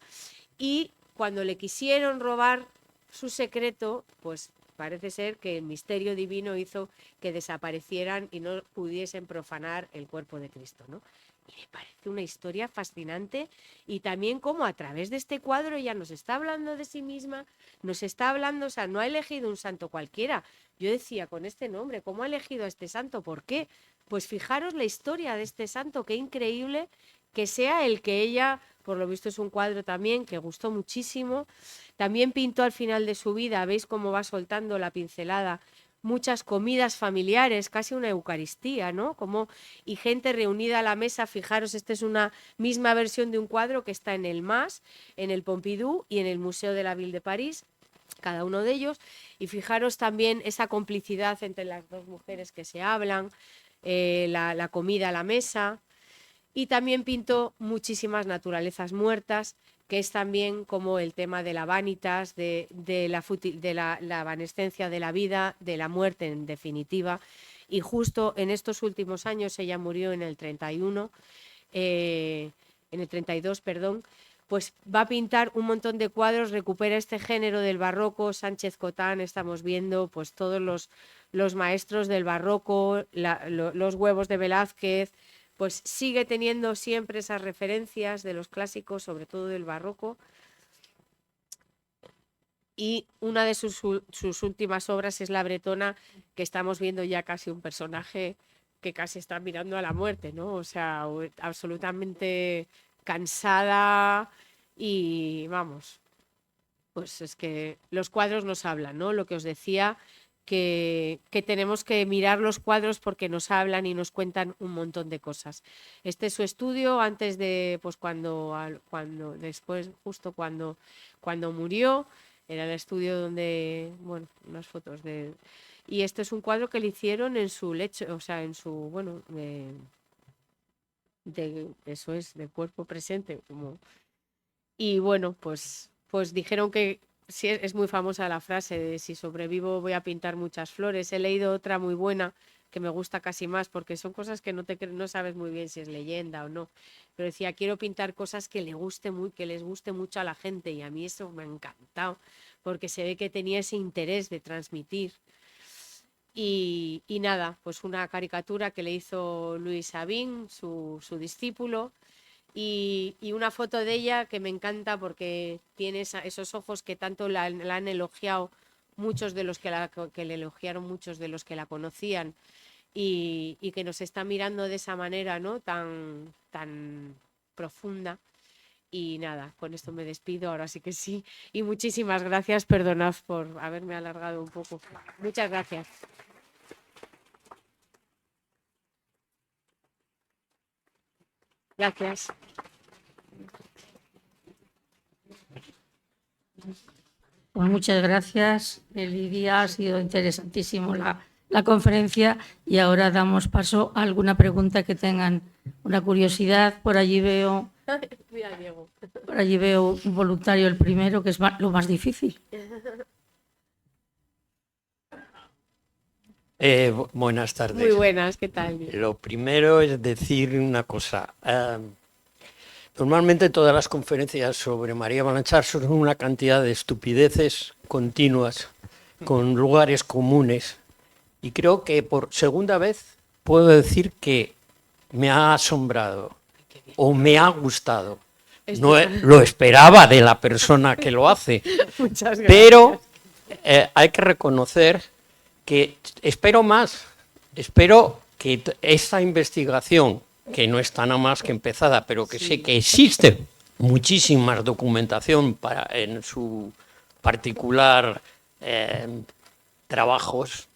Y cuando le quisieron robar su secreto, pues parece ser que el misterio divino hizo que desaparecieran y no pudiesen profanar el cuerpo de Cristo, ¿no? Y me parece una historia fascinante y también como a través de este cuadro ella nos está hablando de sí misma, nos está hablando, o sea, no ha elegido un santo cualquiera. Yo decía, con este nombre, ¿cómo ha elegido a este santo? ¿Por qué? Pues fijaros la historia de este santo, qué increíble que sea el que ella, por lo visto es un cuadro también que gustó muchísimo. También pintó al final de su vida, veis cómo va soltando la pincelada, muchas comidas familiares, casi una Eucaristía, ¿no? Y gente reunida a la mesa. Fijaros, esta es una misma versión de un cuadro que está en el MAS, en el Pompidou y en el Museo de la Ville de París, cada uno de ellos. Y fijaros también esa complicidad entre las dos mujeres que se hablan, la comida a la mesa. Y también pintó muchísimas naturalezas muertas, que es también como el tema de la vanitas, de la evanescencia de la vida, de la muerte en definitiva. Y justo en estos últimos años, ella murió en el 31, en el 32, perdón, pues va a pintar un montón de cuadros, recupera este género del barroco. Sánchez Cotán, estamos viendo pues todos los maestros del barroco, los huevos de Velázquez, pues sigue teniendo siempre esas referencias de los clásicos, sobre todo del barroco. Y una de sus últimas obras es La Bretona, que estamos viendo ya casi un personaje que casi está mirando a la muerte, ¿no? O sea, absolutamente cansada y vamos, pues es que los cuadros nos hablan, ¿no? Lo que os decía, que tenemos que mirar los cuadros porque nos hablan y nos cuentan un montón de cosas. Este es su estudio antes de, pues después, justo cuando murió, era el estudio donde, bueno, unas fotos de... Y este es un cuadro que le hicieron en su lecho, o sea, en su, bueno, eso es, de cuerpo presente. Y bueno, pues dijeron que sí, es muy famosa la frase de si sobrevivo voy a pintar muchas flores. He leído otra muy buena que me gusta casi más porque son cosas que no sabes muy bien si es leyenda o no. Pero decía, quiero pintar cosas que les guste mucho a la gente, y a mí eso me ha encantado porque se ve que tenía ese interés de transmitir. Y nada, pues una caricatura que le hizo Louis Sabin, su discípulo. Y una foto de ella que me encanta porque tiene esos ojos que tanto la han elogiado muchos de los que le elogiaron, muchos de los que la conocían, y que nos está mirando de esa manera, ¿no? tan profunda. Y nada, con esto me despido, ahora sí que sí. Y muchísimas gracias, perdonad por haberme alargado un poco. Muchas gracias. Gracias.
Pues muchas gracias, Lidia. Ha sido interesantísimo la conferencia, y ahora damos paso a alguna pregunta que tengan una curiosidad. Por allí veo un voluntario, el primero, que es lo más difícil.
Buenas tardes.
Muy buenas, ¿qué tal?
Lo primero es decir una cosa. Normalmente todas las conferencias sobre María Blanchard son una cantidad de estupideces continuas, con lugares comunes. Y creo que por segunda vez puedo decir que me ha asombrado o me ha gustado. No lo esperaba de la persona que lo hace.
Muchas gracias.
Pero hay que reconocer que espero más. Espero que esta investigación, que no está nada más que empezada, pero que sé que existe muchísima documentación en su particular trabajos,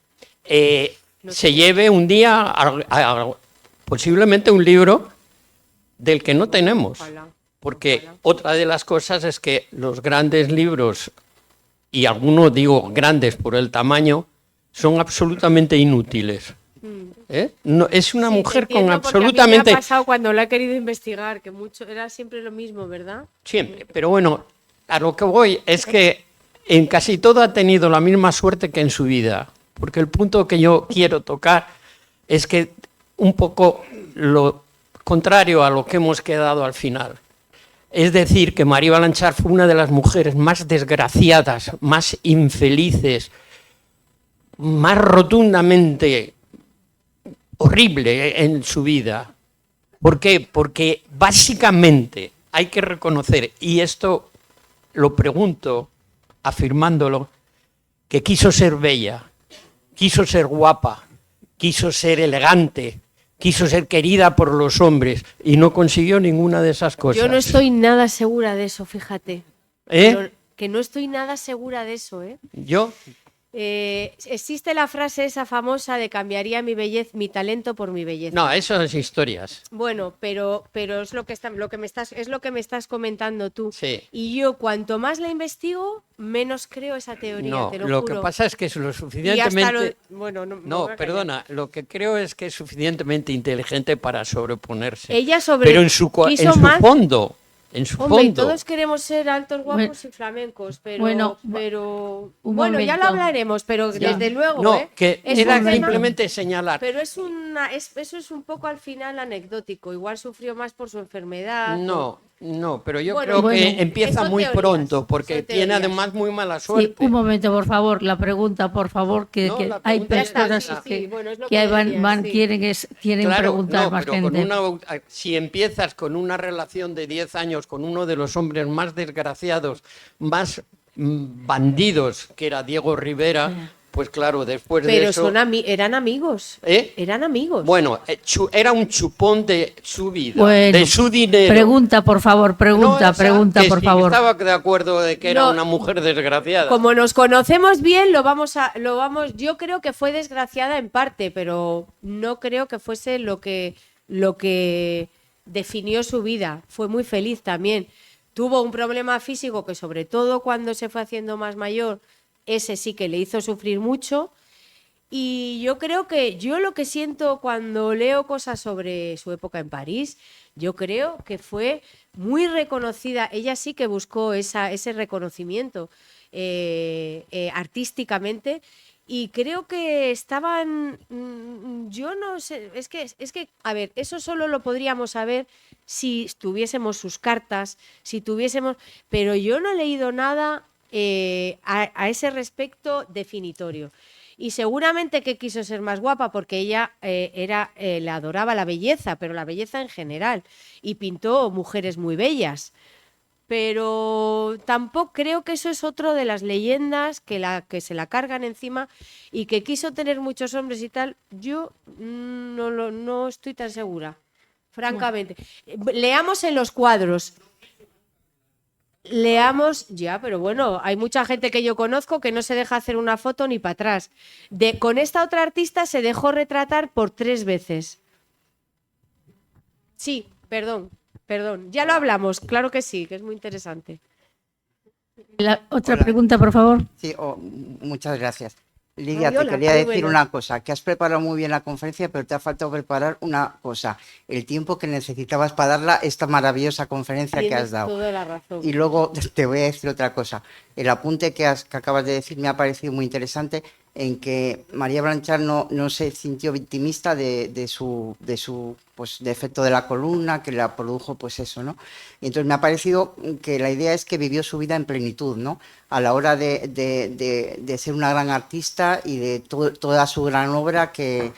se lleve un día a posiblemente un libro del que no tenemos. Porque otra de las cosas es que los grandes libros, y algunos digo grandes por el tamaño, son absolutamente inútiles. No, es una mujer con absolutamente...
A mí me ha pasado cuando la he querido investigar, que mucho era siempre lo mismo, ¿verdad?
Siempre, pero bueno, a lo que voy es que en casi todo ha tenido la misma suerte que en su vida, porque el punto que yo quiero tocar es que un poco lo contrario a lo que hemos quedado al final. Es decir, que María Blanchard fue una de las mujeres más desgraciadas, más infelices, más rotundamente horrible en su vida. ¿Por qué? Porque básicamente hay que reconocer, y esto lo pregunto afirmándolo, que quiso ser bella, quiso ser guapa, quiso ser elegante, quiso ser querida por los hombres y no consiguió ninguna de esas cosas.
Yo no estoy nada segura de eso, fíjate. Que no estoy nada segura de eso, ¿eh?
¿Yo?
Existe la frase esa famosa de cambiaría mi talento por mi belleza.
No, eso es historias.
Bueno, pero es lo que me estás comentando tú.
Sí.
Y yo cuanto más la investigo, menos creo esa teoría,
No,
te lo
lo
juro.
que pasa es que es lo
Y hasta
suficientemente...
bueno, no
No,
voy a callar.
perdona, lo que creo es que es suficientemente inteligente para sobreponerse.
Ella
Pero en su
más.
fondo, en su
Hombre,
fondo.
todos queremos ser altos, guapos y flamencos, pero
un
bueno, ya lo
momento.
hablaremos, pero
Ya.
desde luego,
No, que
es
era
un tema-
simplemente señalar.
pero eso es un poco al final anecdótico. Igual sufrió más por su enfermedad.
No, pero yo
Bueno,
creo
bueno,
que empieza
son
muy
teorías,
pronto, porque
son
tiene
teorías.
además muy mala
Sí,
suerte.
un momento, por favor. La pregunta, por favor, que
No, la
hay
pregunta
está,
personas
sí,
que,
bueno, es lo
que
que
van,
decías, sí.
quieren
Claro,
preguntar
no,
más
pero
gente.
si empiezas con una relación de 10 años con uno de los hombres más desgraciados, más bandidos, que era Diego Rivera, pues claro, después de
Pero
eso...
eran amigos.
¿Eh?
Eran amigos.
Bueno, era un chupón de su vida,
Bueno,
de su dinero.
Pregunta, por favor,
No
pregunta,
esa,
pregunta,
que
por
sí,
favor.
estaba de acuerdo de que era
No,
una mujer desgraciada.
Como nos conocemos bien, yo creo que fue desgraciada en parte, pero no creo que fuese lo que definió su vida. Fue muy feliz también. Tuvo un problema físico que, sobre todo cuando se fue haciendo más mayor, ese sí que le hizo sufrir mucho. Y yo creo que yo lo que siento cuando leo cosas sobre su época en París, yo creo que fue muy reconocida. Ella sí que buscó ese reconocimiento artísticamente. Y creo que estaban, yo no sé, es que, a ver, eso solo lo podríamos saber si tuviésemos sus cartas, pero yo no he leído nada a ese respecto definitorio. Y seguramente que quiso ser más guapa porque ella le adoraba la belleza, pero la belleza en general, y pintó mujeres muy bellas. Pero tampoco creo que eso es otro de las leyendas que se la cargan encima y que quiso tener muchos hombres y tal. Yo no estoy tan segura, francamente. Leamos en los cuadros. Leamos, ya, pero bueno, hay mucha gente que yo conozco que no se deja hacer una foto ni para atrás. Con esta otra artista se dejó retratar por 3 veces. Sí, perdón, ya lo hablamos, claro que sí, que es muy interesante.
Otra
Hola.
pregunta, por favor.
Sí, muchas gracias. Lidia,
Ay, hola,
te quería
muy
decir
buenas.
una cosa, que has preparado muy bien la conferencia, pero te ha faltado preparar una cosa, el tiempo que necesitabas para darla esta maravillosa conferencia que
Tienes
has dado.
toda la razón.
Y luego te voy a decir otra cosa. El apunte que acabas de decir me ha parecido muy interesante, en que María Blanchard no se sintió victimista de su pues, defecto de la columna, que la produjo pues eso, ¿no? Y entonces me ha parecido que la idea es que vivió su vida en plenitud, ¿no? A la hora de ser una gran artista y de toda su gran obra que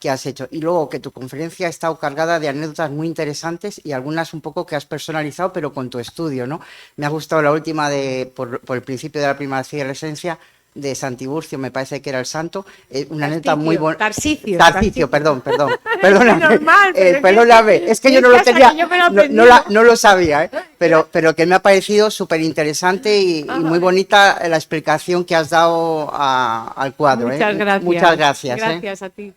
has hecho. Y luego que tu conferencia ha estado cargada de anécdotas muy interesantes y algunas un poco que has personalizado, pero con tu estudio, ¿no? Me ha gustado la última por el principio de la primacía y la esencia de Santiburcio, me parece que era el santo, una anécdota muy bonita. Tarsicio, perdón. Perdóname,
normal, pero
perdóname, es que yo no lo tenía,
yo me lo
no lo sabía, pero que me ha parecido súper interesante y muy bonita la explicación que has dado al cuadro.
Muchas gracias.
Muchas gracias.
Gracias a ti.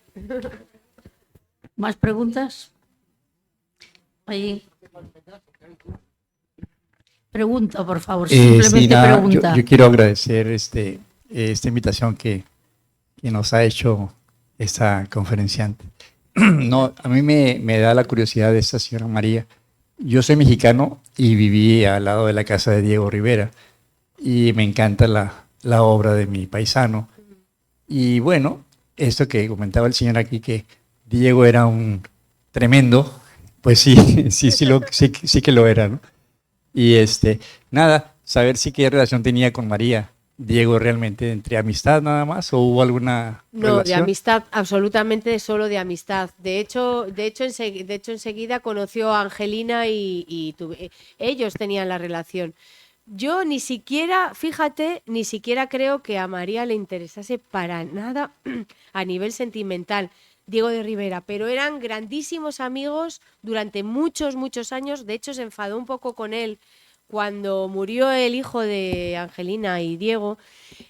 ¿Más preguntas? Ahí. Pregunta, por favor. Simplemente
Sí, nada,
pregunta.
yo quiero agradecer esta invitación que nos ha hecho esta conferenciante. No, a mí me da la curiosidad de esta señora María. Yo soy mexicano y viví al lado de la casa de Diego Rivera y me encanta la obra de mi paisano. Y bueno, esto que comentaba el señor aquí, que Diego era un tremendo, pues sí que lo era, ¿no? Y nada, saber si qué relación tenía con María Diego realmente, entre amistad nada más, o hubo alguna
No,
relación.
de amistad, absolutamente solo de amistad. De hecho enseguida conoció a Angelina y ellos tenían la relación. Yo ni siquiera, fíjate, ni siquiera creo que a María le interesase para nada a nivel sentimental Diego de Rivera, pero eran grandísimos amigos durante muchos, muchos años. De hecho, se enfadó un poco con él cuando murió el hijo de Angelina y Diego,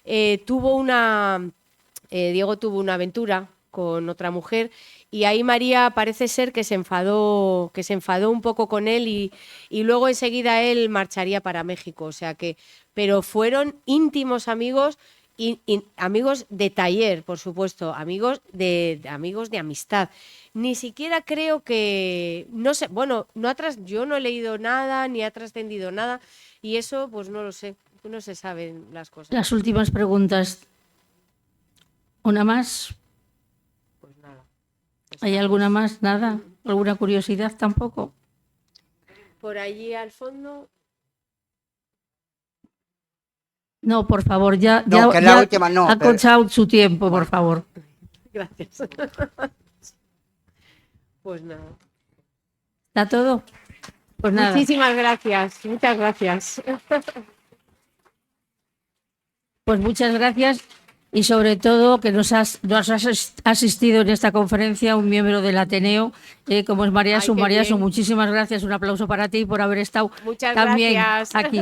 Diego tuvo una aventura con otra mujer y ahí María parece ser que se enfadó un poco con él y luego enseguida él marcharía para México, o sea que, pero fueron íntimos amigos y amigos de taller, por supuesto, amigos de amistad. Ni siquiera creo que, no sé, bueno, yo no he leído nada ni ha trascendido nada y eso pues no lo sé, no se saben las cosas.
Las últimas preguntas. ¿Una más?
Pues nada.
¿Hay alguna más? ¿Nada? ¿Alguna curiosidad tampoco?
Por allí al fondo.
No, por favor, ya
que la última no,
ha
pero-
conchado su tiempo, por favor.
Gracias. Pues nada.
¿Está todo? Pues nada.
Muchísimas gracias. Muchas gracias.
Pues muchas gracias y sobre todo que nos has asistido en esta conferencia un miembro del Ateneo, como es María
Ay,
Su.
qué
María Su,
bien.
muchísimas gracias. Un aplauso para ti por haber estado
Muchas
también
gracias.
aquí.